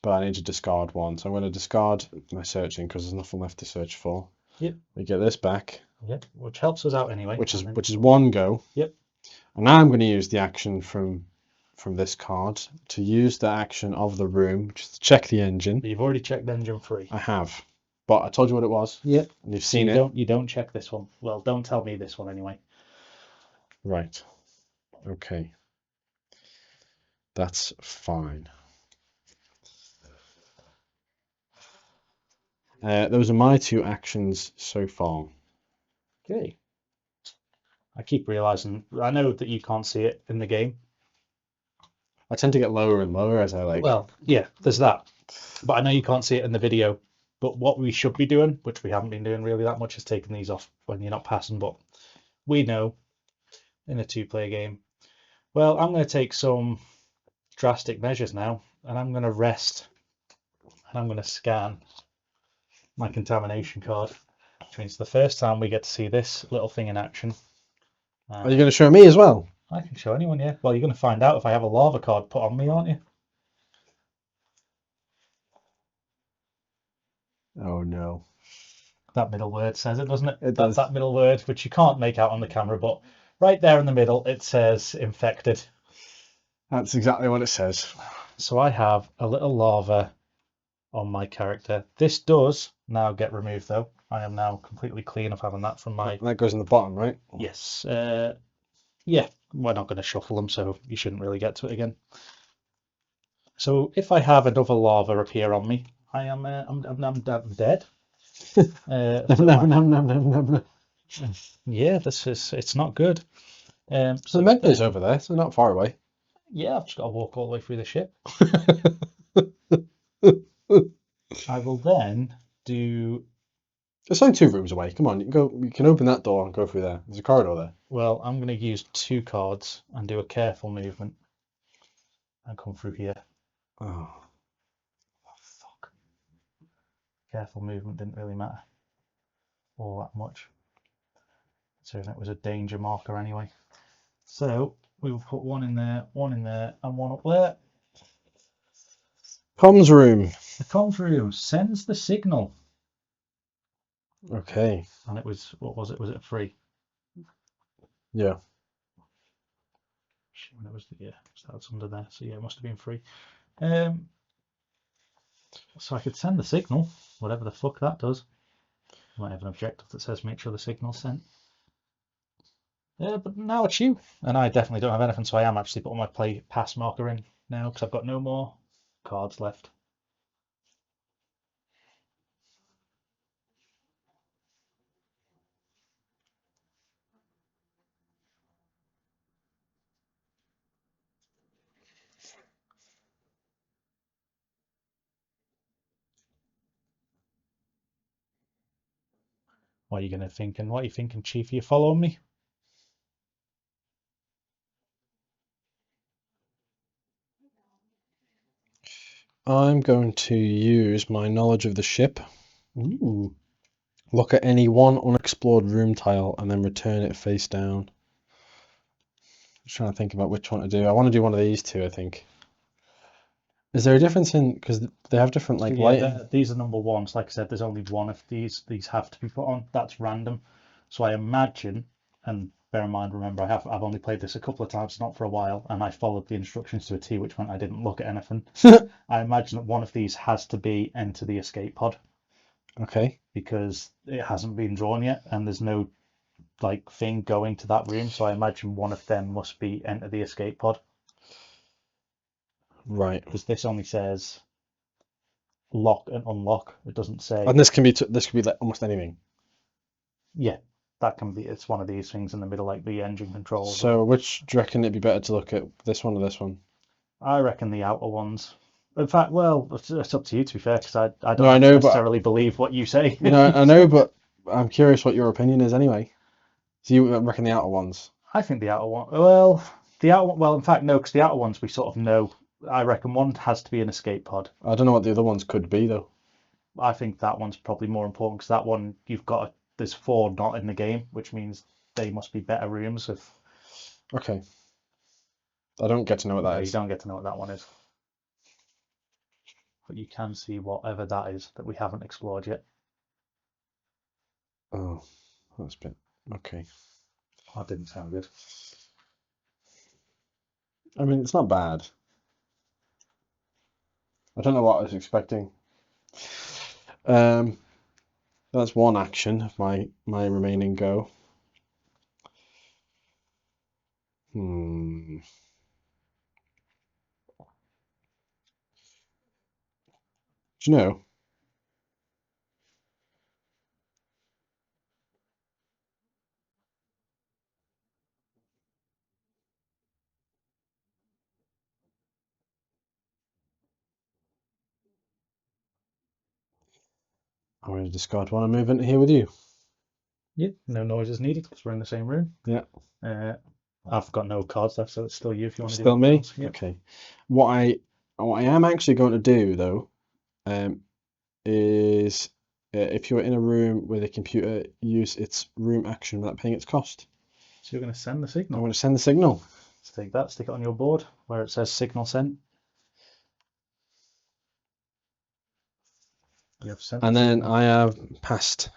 But I need to discard one, so I'm going to discard my searching because there's nothing left to search for. Yep. We get this back. Yep, which helps us out anyway. Which is 1 go. Yep. And now I'm going to use the action from this card to use the action of the room, which is to check the engine. You've already checked engine 3. I have, but I told you what it was. Yep. And you've So seen it. You don't check this one. Well, don't tell me this one anyway. Right. Okay. That's fine. Those are my 2 actions so far. Okay. I keep realizing, I know that you can't see it in the game. I tend to get lower and lower as I like. Well, yeah, there's that. But I know you can't see it in the video. But what we should be doing, which we haven't been doing really that much, is taking these off when you're not passing. But we know in a 2-player game. Well, I'm going to take some drastic measures now, and I'm going to rest, and I'm going to scan my contamination card, which means the first time we get to see this little thing in action. Are you going to show me as well? I can show anyone, yeah. Well, you're going to find out if I have a lava card put on me, aren't you? Oh no. That middle word says it, doesn't it? It does. That middle word, which you can't make out on the camera, but right there in the middle, it says infected. That's exactly what it says. So I have a little lava on my character. This does now get removed, though. I am now completely clean of having that from my... That goes in the bottom, right? Yes. Yeah, we're not going to shuffle them, so you shouldn't really get to it again. So if I have another lava appear on me, I'm dead. Yeah, it's not good. So the med bay's over there, so not far away. Yeah, I've just got to walk all the way through the ship. I will then do... It's only 2 rooms away. Come on, you can go. You can open that door and go through there. There's a corridor there. Well, I'm going to use 2 cards and do a careful movement and come through here. Oh. Fuck. Careful movement didn't really matter all that much. So it was a danger marker anyway. So we will put 1 in there, 1 in there, and 1 up there. Comms room. The comms room sends the signal. Okay. And it was, what was it? Was it 3? Yeah. When it was, yeah, so that's under there. So yeah, it must have been 3. So I could send the signal, whatever the fuck that does. I might have an objective that says make sure the signal's sent. But now it's you. And I definitely don't have anything, so I am actually putting my play pass marker in now because I've got no more cards left. What are you going to thinking? What are you thinking, Chief? Are you following me? I'm going to use my knowledge of the ship. Ooh. Look at any 1 unexplored room tile and then return it face down. Just trying to think about which one to do. I want to do one of these 2, I think. Is there a difference in, because they have different like light? These are number 1s. Like I said, there's only 1 of these. These have to be put on. That's random. So I imagine, and bear in mind, remember, I've only played this a couple of times, not for a while, and I followed the instructions to a T, which meant I didn't look at anything. I imagine that 1 of these has to be enter the escape pod. Okay. Because it hasn't been drawn yet, and there's no like thing going to that room. So I imagine 1 of them must be enter the escape pod. Right. Because this only says lock and unlock. It doesn't say. And this can be like almost anything. Yeah, that can be. It's one of these things in the middle, like the engine controls. So which do you reckon it'd be better to look at, this one or this one? I reckon the outer ones. In fact, well, it's up to you, to be fair, because I don't No, I know, necessarily believe what you say. No, I know, but I'm curious what your opinion is anyway. So you reckon the outer ones? I think the outer one. Well, in fact, no, because the outer ones we sort of know. I reckon 1 has to be an escape pod. I don't know what the other ones could be though. I think that one's probably more important because that one there's 4 not in the game, which means they must be better rooms. Okay. I don't get to know what that is. You don't get to know what that one is. But you can see whatever that is that we haven't explored yet. Oh, that's a bit... Okay. That didn't sound good. I mean, it's not bad. I don't know what I was expecting. That's one action of my remaining go. Hmm. Do you know? I'm going to discard one and move into here with you. Yeah, no noises needed because we're in the same room. Yeah. I've got no cards left, so it's still you if you want to do Still anything me? else. Yep. Okay. What I am actually going to do though, is if you're in a room with a computer, use its room action without paying its cost. So you're going to send the I'm signal. going to send the signal. Let's take that, stick it on your board where it says signal sent. You have sent And the then signal. I have passed.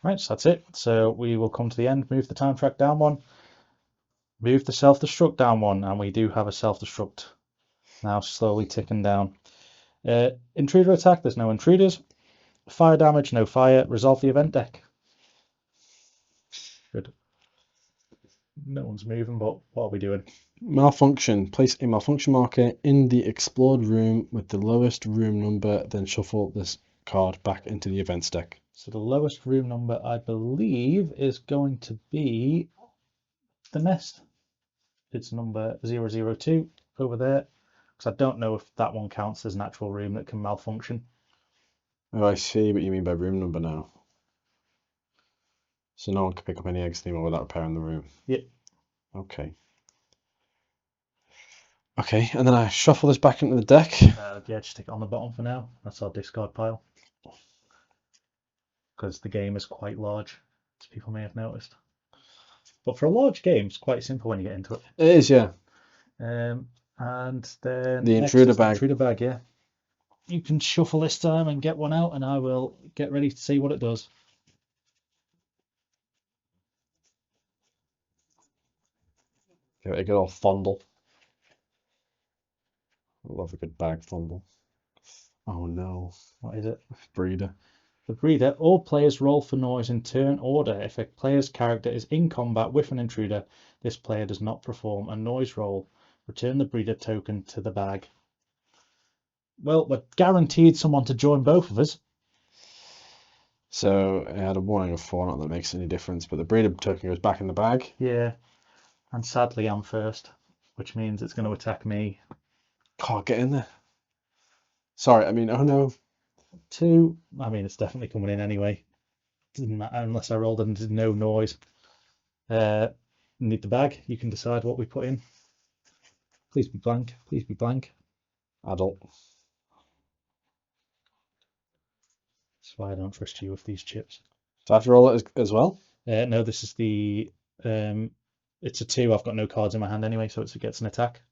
Right, so that's it. So we will come to the end, move the time track down one, move the self-destruct down one, and we do have a self-destruct now slowly ticking down. Intruder attack, there's no intruders. Fire damage, no fire. Resolve the event deck. Good. No one's moving, but what are we doing? Malfunction. Place a malfunction marker in the explored room with the lowest room number, then shuffle this card back into the events deck. So the lowest room number, I believe, is going to be the nest. It's number 002 over there. Because I don't know if that one counts as an actual room that can malfunction. Oh, I see what you mean by room number now. So no one can pick up any eggs anymore without repairing the room. Yep. Okay. Okay, and then I shuffle this back into the deck. Yeah, just stick it on the bottom for now. That's our discard pile. Because the game is quite large, as people may have noticed. But for a large game, it's quite simple when you get into it. It is, yeah. And then The next intruder is the bag. intruder bag, yeah. You can shuffle this time and get one out, and I will get ready to see what it does. Give it a good old fondle. I love a good bag fondle. Oh no. What is it? Breeder. The breeder. All players roll for noise in turn order. If a player's character is in combat with an intruder, this player does not perform a noise roll. Return the breeder token to the bag. Well, we're guaranteed someone to join both of us. So I had a warning of 4, not that it makes any difference, but the breeder token goes back in the bag. Yeah. And sadly, I'm first, which means it's going to attack me. Can't get in there. Sorry, I mean, oh no. 2. I mean, it's definitely coming in anyway. Doesn't matter unless I rolled and did no noise. Need the bag. You can decide what we put in. Please be blank. Please be blank. Adult. That's why I don't trust you with these chips. Do I have to roll it as well? No, this is the. It's a 2. I've got no cards in my hand anyway, so it gets an attack.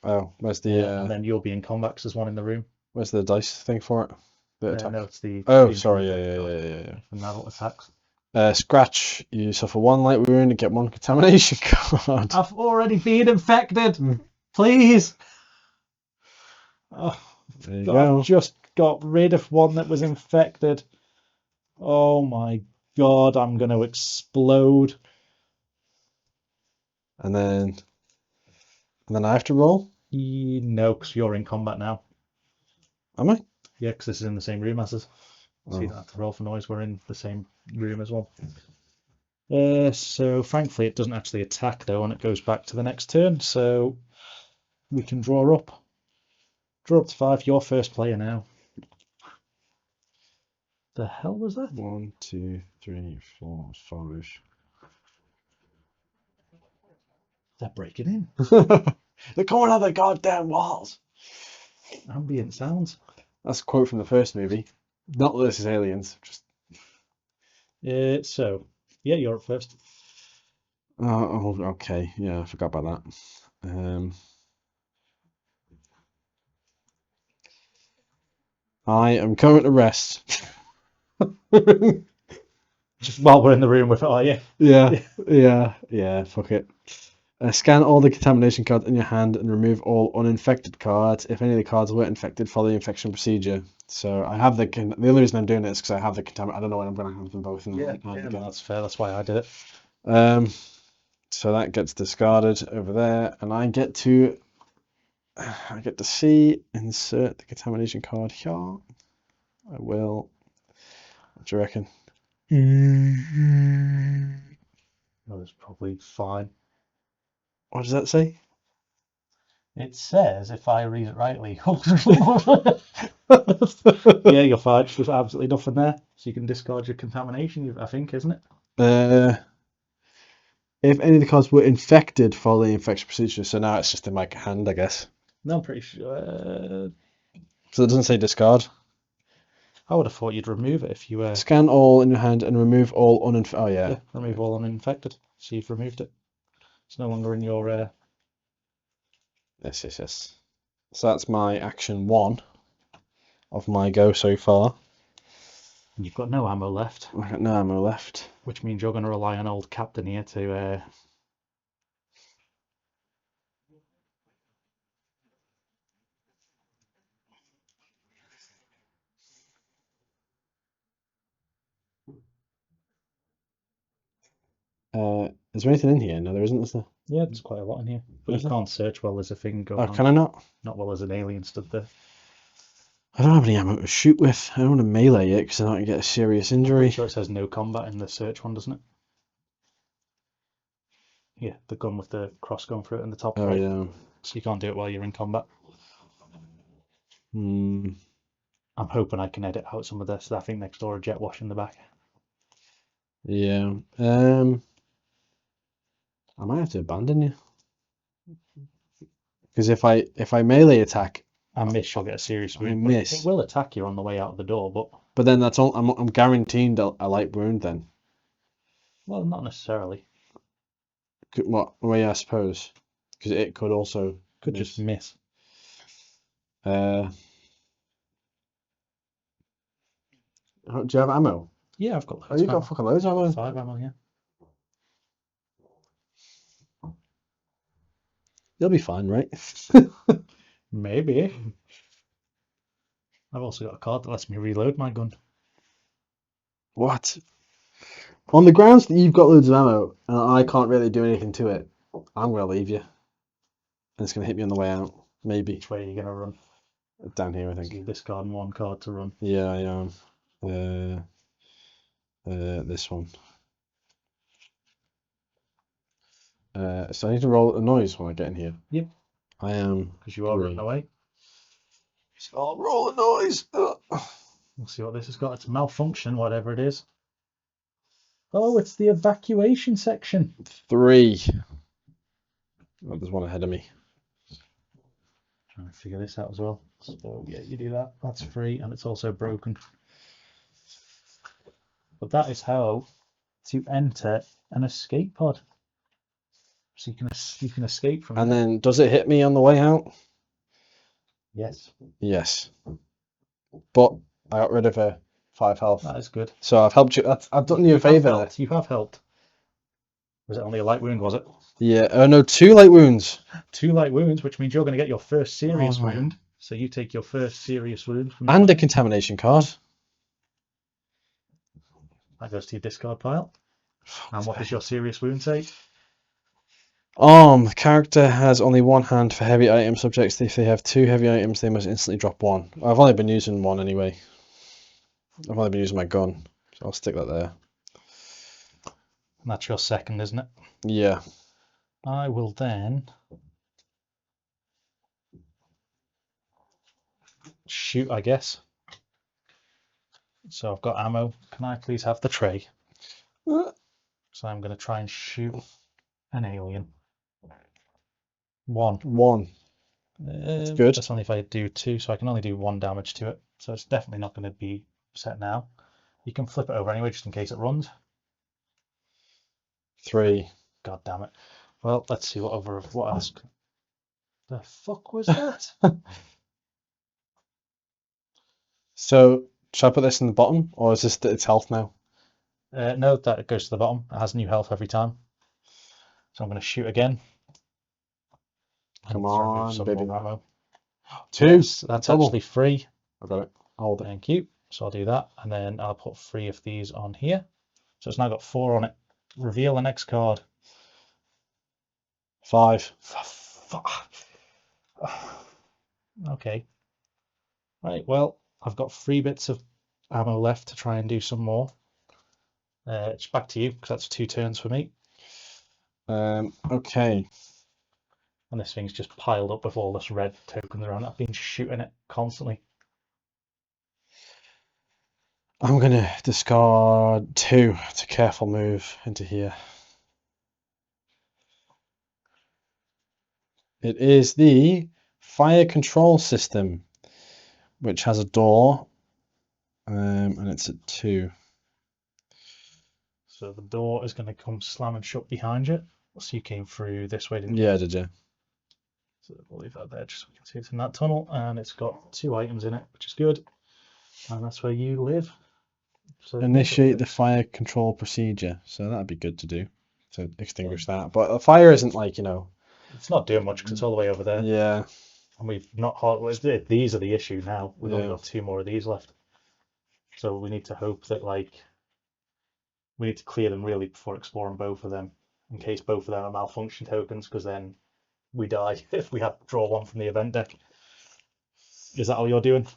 Oh, where's the and then you'll be in combat 'cause there's one in the room. where's the dice thing for it? The attack. No, it's the. Oh, the sorry, intruder. yeah. The naval attacks. Scratch. You suffer 1 light wound and get 1 contamination card. I've already been infected. Please. Oh, There you go. I've just got rid of one that was infected. Oh my god, I'm going to explode. And then I have to roll? No, because you're in combat now. Am I? Yeah, because this is in the same room as us. So you Oh. don't have to roll for noise. We're in the same room as well. So thankfully it doesn't actually attack though, and it goes back to the next turn. So we can draw up. Draw up to 5. You're first player now. The hell was that? 1, 2, 3, 4, 5. They're breaking in. They're coming out of the goddamn walls. Ambient sounds. That's a quote from the first movie. Not that this is aliens. Just. So yeah, you're up first. Oh, okay. Yeah, I forgot about that. I am going to rest. Just while we're in the room with it, are you? Yeah. Fuck it. Scan all the contamination cards in your hand and remove all uninfected cards. If any of the cards were infected, follow the infection procedure. So I have the only reason I'm doing it is because I have the contaminant. I don't know when I'm going to have them both in the hand again. That's fair. That's why I did it. So that gets discarded over there, and I get to see insert the contamination card here. I will. What do you reckon? That was probably fine. What does that say? It says, if I read it rightly, yeah, you're fine. There's absolutely nothing there, so you can discard your contamination. I think, isn't it? If any of the cards were infected, follow the infection procedure. So now it's just in my hand, I guess. No, I'm pretty sure. So it doesn't say discard. I would have thought you'd remove it if you were. Scan all in your hand and remove all uninfected. Oh yeah. Remove all uninfected. So you've removed it. It's no longer in your. Yes. So that's my action 1 of my go so far. And you've got no ammo left. I've got no ammo left. Which means you're going to rely on old Captain here to. Is there anything in here? No, there isn't, is there? Yeah, there's quite a lot in here. But you can't search while there's a thing going on. Can I not? Not while there's an alien stood there. I don't have any ammo to shoot with. I don't want to melee it because I don't want to get a serious injury. I'm sure it says no combat in the search one, doesn't it? Yeah, the gun with the cross going through it in the top right. Yeah. So you can't do it while you're in combat. I'm hoping I can edit out some of this. I think next door a jet wash in the back. Yeah. I might have to abandon you. Because if I melee attack and miss, you'll get a serious wound. Miss. It will attack you on the way out of the door, but. But then that's all. I'm guaranteed a light wound then. Well, not necessarily. What? Well, yeah, I suppose. Because it could also just miss. Do you have ammo? Yeah, I've got loads. Oh, you've got fucking loads of ammo. 5 ammo, yeah. You'll be fine, right? Maybe. I've also got a card that lets me reload my gun. What? On the grounds that you've got loads of ammo and I can't really do anything to it, I'm going to leave you. And it's going to hit me on the way out. Maybe. Which way are you going to run? Down here, I think. So you're discarding 1 card to run. Yeah, I am. This one. So I need to roll a noise when I get in here. Yep. I am. Because you are running away. So I'll roll a noise. We'll see what this has got. It's malfunction, whatever it is. Oh, it's the evacuation section. 3. Oh, there's one ahead of me. Trying to figure this out as well. So yeah, you do that. That's 3, and it's also broken. But that is how to enter an escape pod. So you can escape from. And then does it hit me on the way out? Yes. Yes. But I got rid of 5 health. That is good. So I've helped you. I've done you a favour. You have helped. Was it only a light wound, was it? Yeah. Oh no, 2 light wounds. 2 light wounds, which means you're going to get your first serious wound. So you take your first serious wound. And a contamination card. That goes to your discard pile. And what does your serious wound say? The character has only 1 hand for heavy item subjects. If they have 2 heavy items, they must instantly drop 1. I've only been using 1 anyway. I've only been using my gun, so I'll stick that there. And that's your second, isn't it? Yeah. I will then shoot, I guess. So I've got ammo. Can I please have the tray? So I'm going to try and shoot an alien. 1. That's good. That's only if I do 2, so I can only do 1 damage to it. So it's definitely not going to be set now. You can flip it over anyway, just in case it runs. 3. God damn it. Well, let's see what else. The fuck was that? So, should I put this in the bottom, or is this its health now? No, that goes to the bottom. It has new health every time. So I'm going to shoot again. Come Let's remove on, some baby. more ammo. 2. Yes, that's Double. actually free. I got it. Hold it. Thank you. So I'll do that, and then I'll put 3 of these on here. So it's now got 4 on it. Reveal the next card. 5. Okay. Right, well, I've got 3 bits of ammo left to try and do some more. It's back to you, because that's 2 turns for me. Okay. And this thing's just piled up with all this red tokens around it. I've been shooting it constantly. I'm going to discard 2. It's a careful move into here. It is the fire control system, which has a door, and it's at 2. So the door is going to come slamming shut behind you. So you came through this way, didn't you? Yeah, did you? So we'll leave that there just so we can see it's in that tunnel. And it's got 2 items in it, which is good. And that's where you live. So Initiate the fire control procedure. So that'd be good to do, to extinguish that. But the fire isn't like, it's not doing much because it's all the way over there. Yeah. And we've not these are the issue now. We've only Yeah. got 2 more of these left. So we need to hope that we need to clear them really before exploring both of them, in case both of them are malfunction tokens, because then we die if we have to draw 1 from the event deck. Is that all you're doing?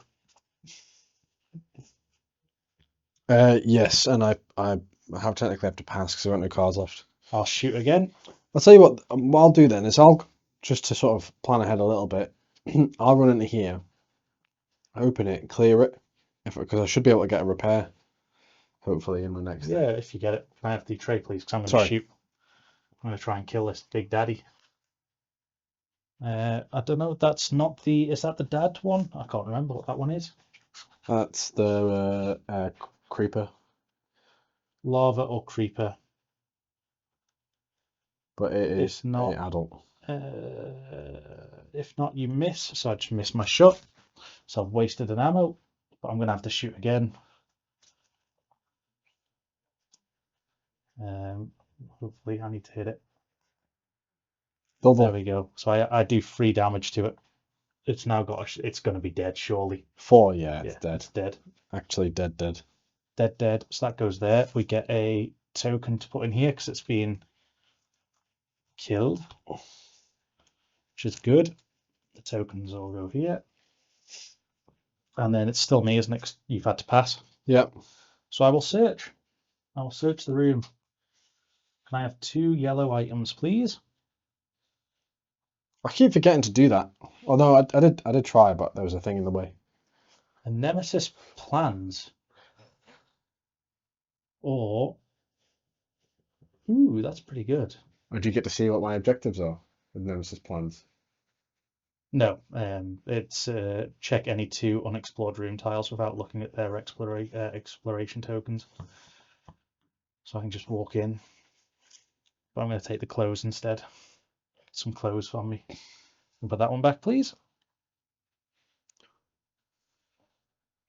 Yes, and I have technically have to pass because I've got no cards left. I'll shoot again. I'll tell you what I'll do then is I'll just to sort of plan ahead a little bit. I'll run into here, open it, clear it, because I should be able to get a repair, hopefully in the next. Yeah, if you get it. Can I have the tray, please? Because I'm going to Sorry. shoot. I'm going to try and kill this big daddy. I don't know. That's not the. Is that the dad one? I can't remember what that one is. That's the creeper, Lava or creeper. but it is If not, an adult. If not, you miss. So I just missed my shot. So I've wasted an ammo, but I'm going to have to shoot again. Hopefully, I need to hit it. Double. There we go. So I do 3 damage to it. It's now got. It's going to be dead, surely. 4, yeah, it's dead. It's dead. Actually, dead. Dead. So that goes there. We get a token to put in here because it's been killed, which is good. The tokens all go here. And then it's still me, isn't it? 'Cause you've had to pass. Yep. So I will search. I will search the room. Can I have 2 yellow items, please? I keep forgetting to do that. Although I did try, but there was a thing in the way. A Nemesis plans. Or, ooh, that's pretty good. Or do you get to see what my objectives are with Nemesis plans? No, it's check any 2 unexplored room tiles without looking at their exploration tokens. So I can just walk in. But I'm going to take the clothes instead. Get some clothes from me. And put that one back, please.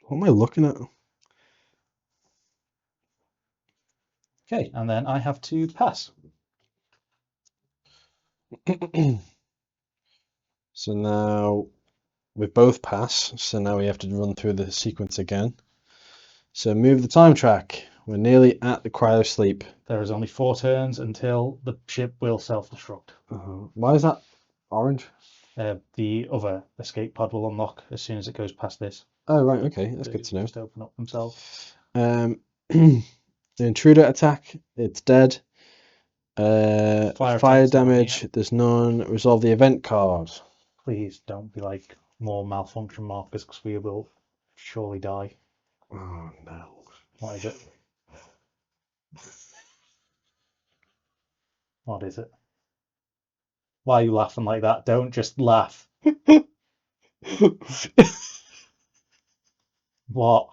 What am I looking at? Okay, and then I have to pass. So now we both pass. So now we have to run through the sequence again. So move the time track. We're nearly at the cryo sleep. There is only 4 turns until the ship will self-destruct. Why is that orange? The other escape pod will unlock as soon as it goes past this. Oh, right. Okay. That's good to know. Just open up themselves. The intruder attack, it's dead. Fire damage, there's none. Resolve the event card. Please don't be like more malfunction markers because we will surely die. Oh no. What is it? What is it? Why are you laughing like that? Don't just laugh. What?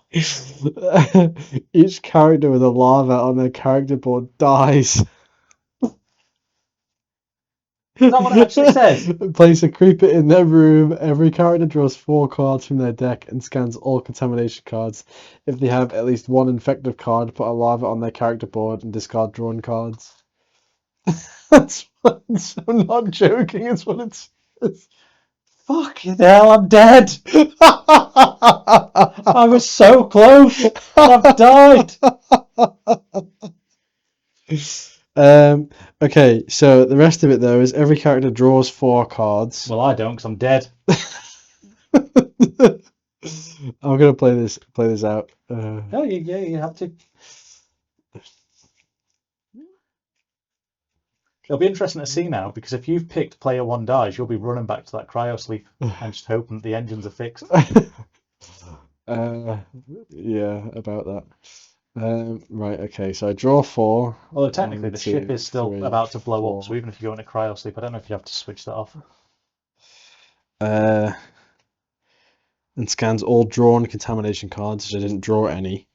Each character with a lava on their character board dies. Is that what it actually says? Place a creeper in their room. Every character draws 4 cards from their deck and scans all contamination cards. If they have at least 1 infective card, put a lava on their character board and discard drawn cards. That's what I'm not joking. It's what it's. Fucking hell, I'm dead. I was so close. I've died. Okay, so the rest of it though is every character draws 4 cards. Well, I don't, because I'm dead. I'm gonna play this out. Oh, yeah, you have to. It'll be interesting to see now, because if you've picked player 1 dies, you'll be running back to that cryo sleep and just hoping that the engines are fixed. Yeah, about that. Right, okay, so I draw 4. Although technically 1, the 2, ship is still 3, about to blow 4. up, so even if you go into cryo sleep, I don't know if you have to switch that off. And scans all drawn contamination cards, which I didn't draw any.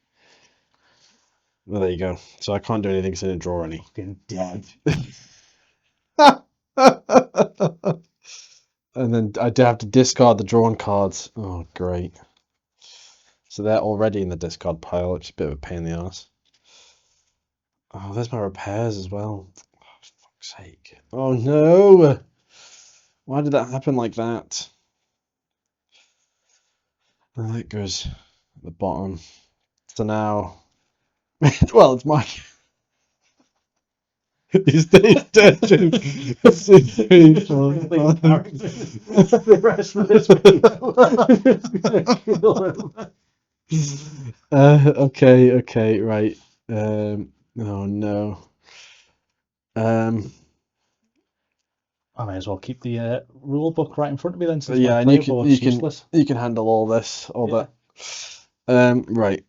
Well, there you go. So I can't do anything because I didn't draw any. Fucking dead. And then I do have to discard the drawn cards. Oh, great. So they're already in the discard pile, which is a bit of a pain in the ass. Oh, there's my repairs as well. Oh, for fuck's sake. Oh no! Why did that happen like that? Oh, that goes at the bottom. So now, well, it's my. These days, dungeon. The rest of this Okay, right. Oh no. I may as well keep the rule book right in front of me then, since Yeah, my and player board's you useless. can handle all this, all Yeah. that. Right.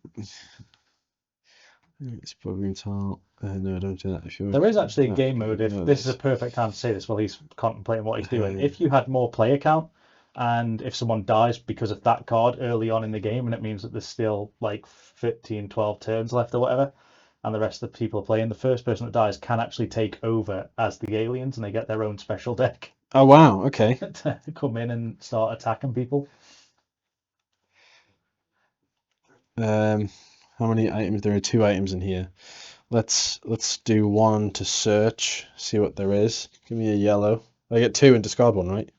It's probably tile. No, don't do that if you're. There is actually a No, game mode. If no, this is a perfect time to say this while he's contemplating what he's doing. Okay. If you had more player count, and if someone dies because of that card early on in the game, and it means that there's still like 15, 12 turns left or whatever, and the rest of the people are playing, the first person that dies can actually take over as the aliens, and they get their own special deck Oh wow. Okay. to come in and start attacking people. How many items? There are 2 items in here. Let's do 1 to search, see what there is. Give me a yellow. I get 2 and discard 1, right?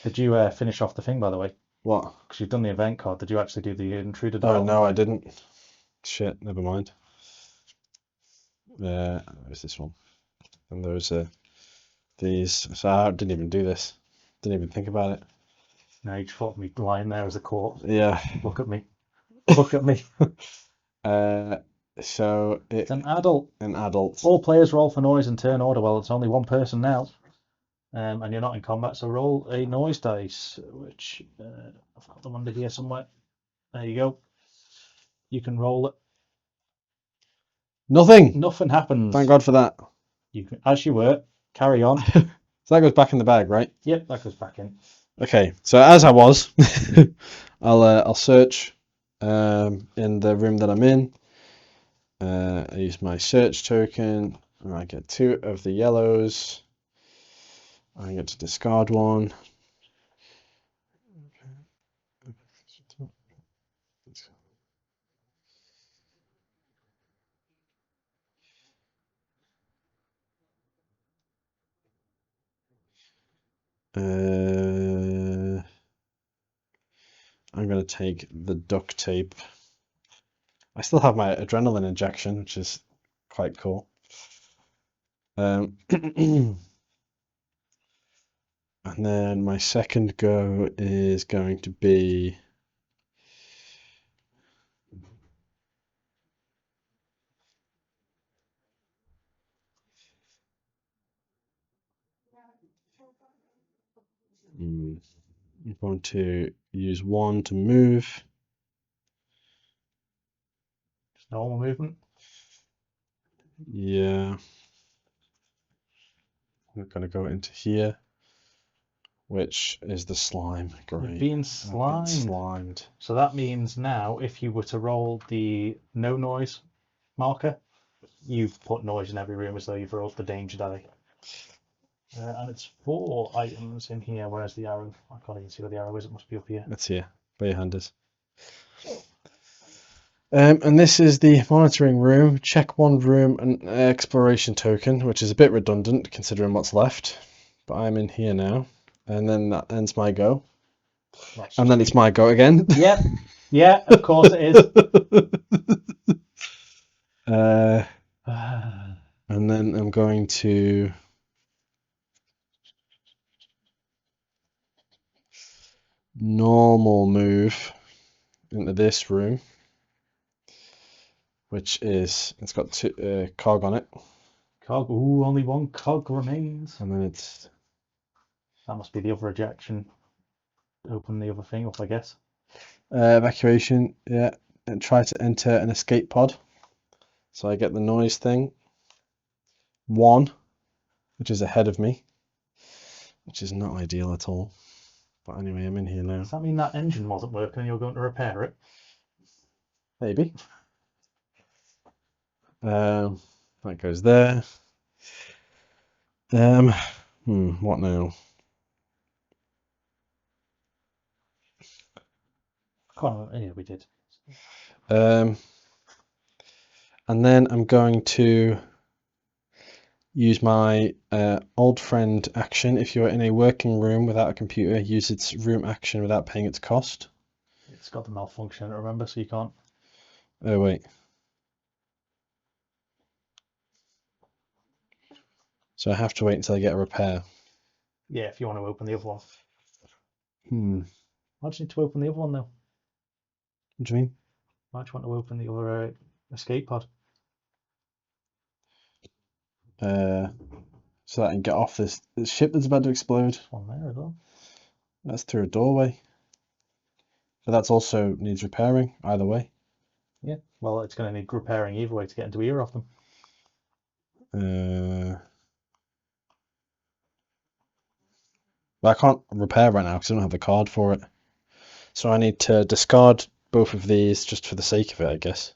Did you finish off the thing, by the way? What? Because you've done the event card. Did you actually do the intruder Oh development? no, I didn't. Shit, never mind. There's this one. And those these. So I didn't even do this. Didn't even think about it. No, you just thought me lying there as a corpse. Yeah. Look at me. Look at me. So It's an adult. an adult. All players roll for noise and turn order. Well, it's only one person now. And you're not in combat, so roll a noise dice, which I've got them under here somewhere. There you go. You can roll it. Nothing. Nothing happens. Thank God for that. You can, as you were, carry on. So that goes back in the bag, right? Yep, that goes back in. Okay. So as I was, I'll search in the room that I'm in. I use my search token, and I get 2 of the yellows. I get to discard 1. I'm going to take the duct tape. I still have my adrenaline injection, which is quite cool. And then my second go is going to be I'm going to use 1 to move. Just normal movement. Yeah. I'm going to go into here, which is the slime. Great. You're being I've been slimed. slimed. So that means now, if you were to roll the no noise marker, you've put noise in every room as though you've rolled the danger die. And it's 4 items in here. Where's the arrow? I can't even see where the arrow is. It must be up here. That's here, where your hand is. And this is the monitoring room. Check 1 room and exploration token, which is a bit redundant considering what's left. But I'm in here now. And then that ends my go. Let's And just then it's my go again. Yep. Yeah, of course it is. And then I'm going to normal move into this room, which is, it's got two cog on it, Cog. Ooh, only one cog remains. and then it's That must be the other ejection. Open the other thing up, I guess. evacuation, yeah, and try to enter an escape pod. So I get the noise thing. 1, which is ahead of me, which is not ideal at all. But anyway, I'm in here now. Does that mean that engine wasn't working and you're going to repair it? Maybe. That goes there. What now? I can't remember. Yeah, we did. And then I'm going to use my old friend action. If you're in a working room without a computer, use its room action without paying its cost. It's got the malfunction, remember, so you can't. Oh, wait. So I have to wait until I get a repair. Yeah, if you want to open the other one. Why do you need to open the other one, though? What do you mean? Why do you want to open the other escape pod? So that I can get off this ship that's about to explode. There's one there as well. That's through a doorway. But that's also needs repairing, either way. Yeah, well, it's going to need repairing either way to get into either of them. But I can't repair right now because I don't have the card for it. So I need to discard both of these just for the sake of it, I guess.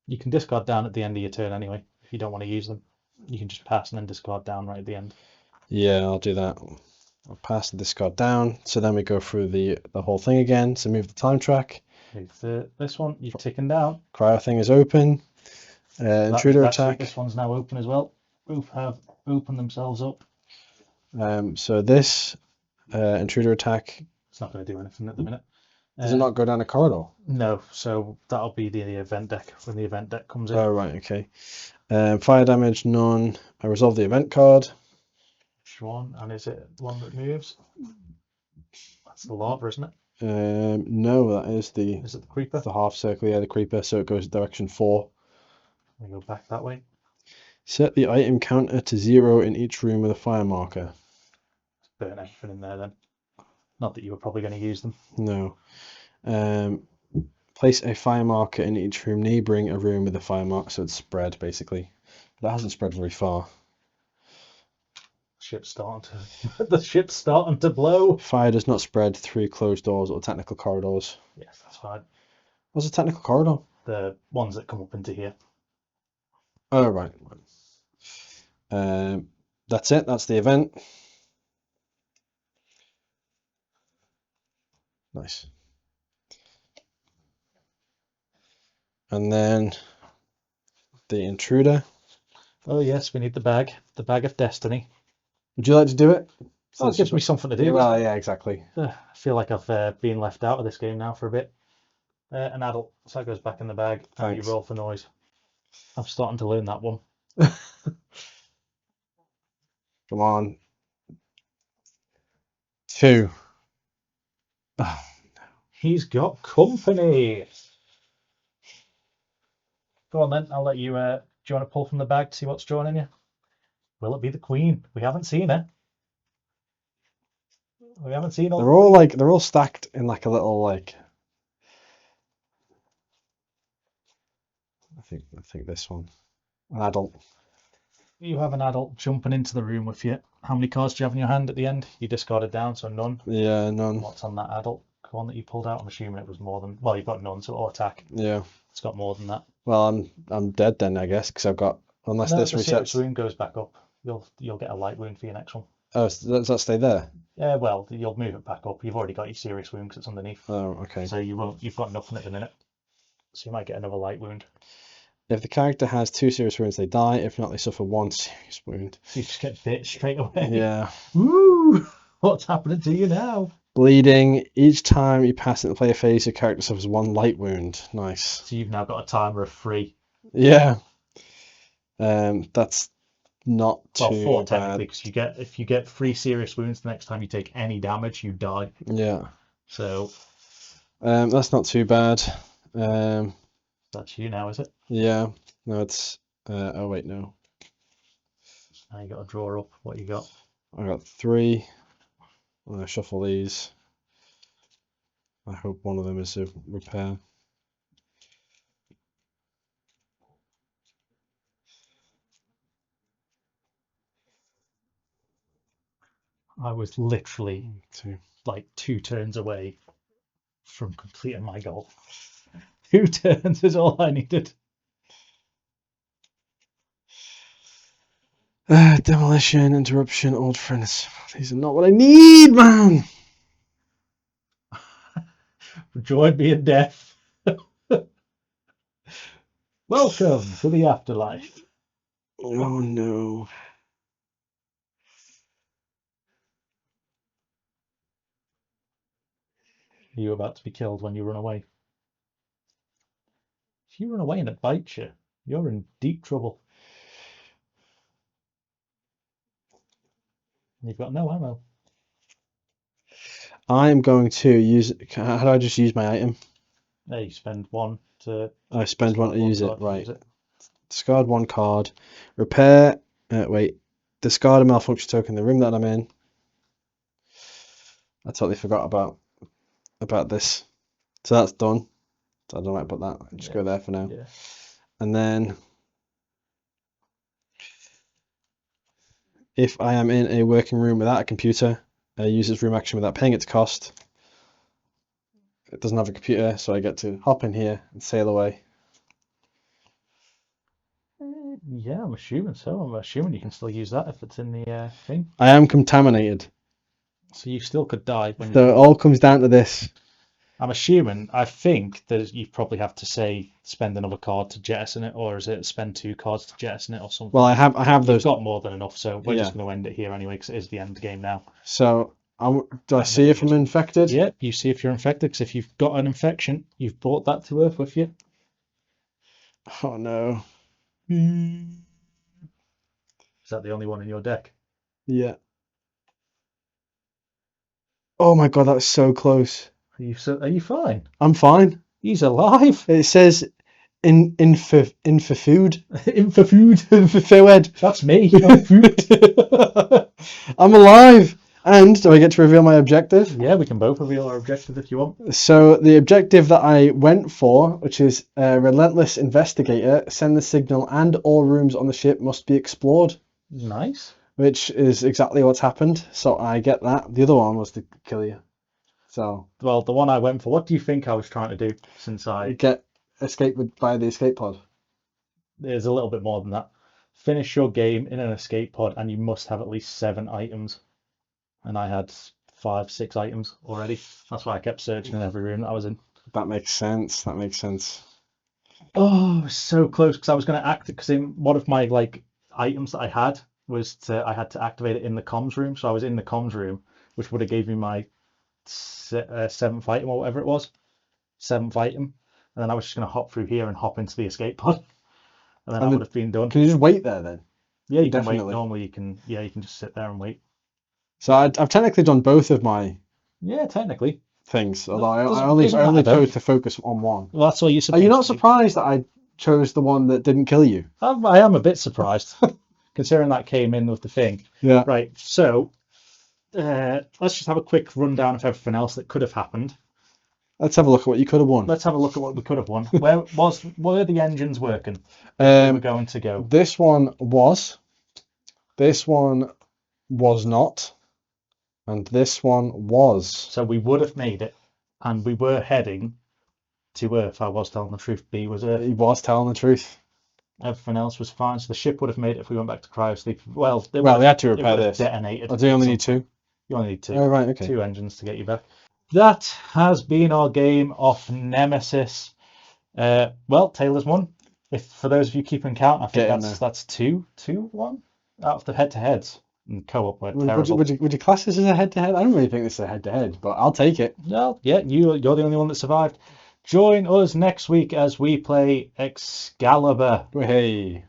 You can discard down at the end of your turn anyway, if you don't want to use them. You can just pass and then discard down right at the end. Yeah, I'll do that. I'll pass the discard down. So then we go through the whole thing again. So move the time track. Move this one, you're ticking down. Cryo thing is open. Intruder attack. This one's now open as well. Both have opened themselves up. So this intruder attack. It's not going to do anything at the minute. Does it not go down a corridor? No, so that'll be the event deck when the event deck comes in. Oh, right, okay. Fire damage, none. I resolve the event card. Which one? And is it one that moves? That's the lava, isn't it? No, that is the. Is it the creeper? The half circle, yeah, the creeper. So it goes direction 4. We go back that way. Set the item counter to 0 in each room with a fire marker. Burn everything in there then. Not that you were probably going to use them. No. Place a fire marker in each room neighbouring a room with a fire marker, so it's spread basically. But that hasn't spread very far. The ship's starting to blow. Fire does not spread through closed doors or technical corridors. Yes, that's fine. What's a technical corridor? The ones that come up into here. Oh, right. That's it. That's the event. Nice. And then the intruder. Oh yes, we need the bag of destiny. Would you like to do it? That gives me something to do. Yeah, well, yeah, exactly. I feel like I've been left out of this game now for a bit. An adult, so that goes back in the bag. And you roll for noise. I'm starting to learn that one. Come on. 2. Oh, no. He's got company. Go on then, I'll let you. Do you want to pull from the bag to see what's drawn in you? Will it be the Queen? We haven't seen her. We haven't seen all. They're all stacked in like a little like. I think this one. An adult. You have an adult jumping into the room with you. How many cards do you have in your hand at the end? You discarded down, so none. Yeah, none. What's on that adult one that you pulled out? I'm assuming it was more than. Well, you've got none, so it'll attack. Yeah. It's got more than that. Well, I'm dead then, I guess, because I've got unless this resets. The wound goes back up. You'll get a light wound for your next one. Oh, so does that stay there? Yeah, well, you'll move it back up. You've already got your serious wound because it's underneath. Oh, okay. So you've got nothing at the minute. So you might get another light wound. If the character has 2 serious wounds, they die. If not, they suffer 1 serious wound. So you just get bit straight away. Yeah. Woo! Ooh, what's happening to you now? Bleeding. Each time you pass into the player phase, your character suffers 1 light wound. Nice. So you've now got a timer of 3. Yeah. That's not Well, too 4 bad. technically, because if you get 3 serious wounds the next time you take any damage, you die. Yeah. So That's not too bad. that's you now, is it? Yeah. No, it's. Oh wait, no. Now you got to draw up what you got. I got 3. I'm gonna shuffle these. I hope one of them is a repair. I was literally 2. like 2 turns away from completing my goal. 2 turns is all I needed. Demolition, interruption, old friends. These are not what I need, man. Join me in death. Welcome to the afterlife. Oh no. Are you about to be killed when you run away? If you run away and it bites you, you're in deep trouble. You've got no ammo. I'm going to use. How do I just use my item? There, you spend 1 to. I spend 1 to use it. card to Right. use it. Discard 1 card. Repair. Wait. Discard a malfunction token in the room that I'm in. I totally forgot about this. So that's done. So I don't know where to put that. I'll just go there for now. Yeah. And then if I am in a working room without a computer, I use this room action without paying its cost. It doesn't have a computer, so I get to hop in here and sail away. Yeah, I'm assuming so. I'm assuming you can still use that if it's in the thing. I am contaminated. So you still could die when So you. it all comes down to this. I'm assuming. I think that you probably have to say spend another card to jettison it, or is it spend 2 cards to jettison it, or something? Well, I have You've those. got more than enough, so we're just Yeah. going to end it here anyway, because it is the end game now. So do I see if I'm infected? Yeah, you see if you're infected, because if you've got an infection, you've brought that to Earth with you. Oh no. Is that the only one in your deck? Yeah. Oh my god, that was so close. Are you fine? I'm fine. He's alive. It says for food. For food. For food. That's me. I'm food. I'm alive. And do I get to reveal my objective? Yeah, we can both reveal our objective if you want. So the objective that I went for, which is relentless investigator, send the signal and all rooms on the ship must be explored. Nice. Which is exactly what's happened. So I get that. The other one was to kill you. So. Well, the one I went for. What do you think I was trying to do? Since I get escape by the escape pod. There's a little bit more than that. Finish your game in an escape pod, and you must have at least 7 items. And I had 5, 6 items already. That's why I kept searching in every room that I was in. That makes sense. That makes sense. Oh, so close, because I was going to act it, because in one of my items that I had was I had to activate it in the comms room. So I was in the comms room, which would have gave me my 7th item or whatever it was, 7th item, and then I was just going to hop through here and hop into the escape pod, and then I would have been done. Can you just wait there then? Yeah, you Definitely. can wait. Normally, you can. Yeah, you can just sit there and wait. So I've technically done both of my. Yeah, technically. Things, although I Doesn't only matter. chose to focus on one. Well, that's all you're supposed Are you not to do. surprised that I chose the one that didn't kill you? I am a bit surprised, considering that came in with the thing. Yeah. Right. So let's just have a quick rundown of everything else that could have happened. Let's have a look at what you could have won. Let's have a look at what we could have won. Were the engines working? We were going to go. This one was. This one was not. And this one was. So we would have made it, and we were heading to Earth. I was telling the truth. B was Earth. He was telling the truth. Everything else was fine. So the ship would have made it if we went back to cryosleep. Well, we had to repair this. Detonated. I do only need 2. You only need 2. Oh, right, okay. 2 engines to get you back. That has been our game of Nemesis. Well, Taylor's won. If for those of you keeping count, I think that's 2-1 out of the head-to-heads. And co-op went Would terrible. would you class this as a head-to-head? I don't really think this is a head-to-head, but I'll take it. Well, yeah, you're the only one that survived. Join us next week as we play Excalibur. Hey.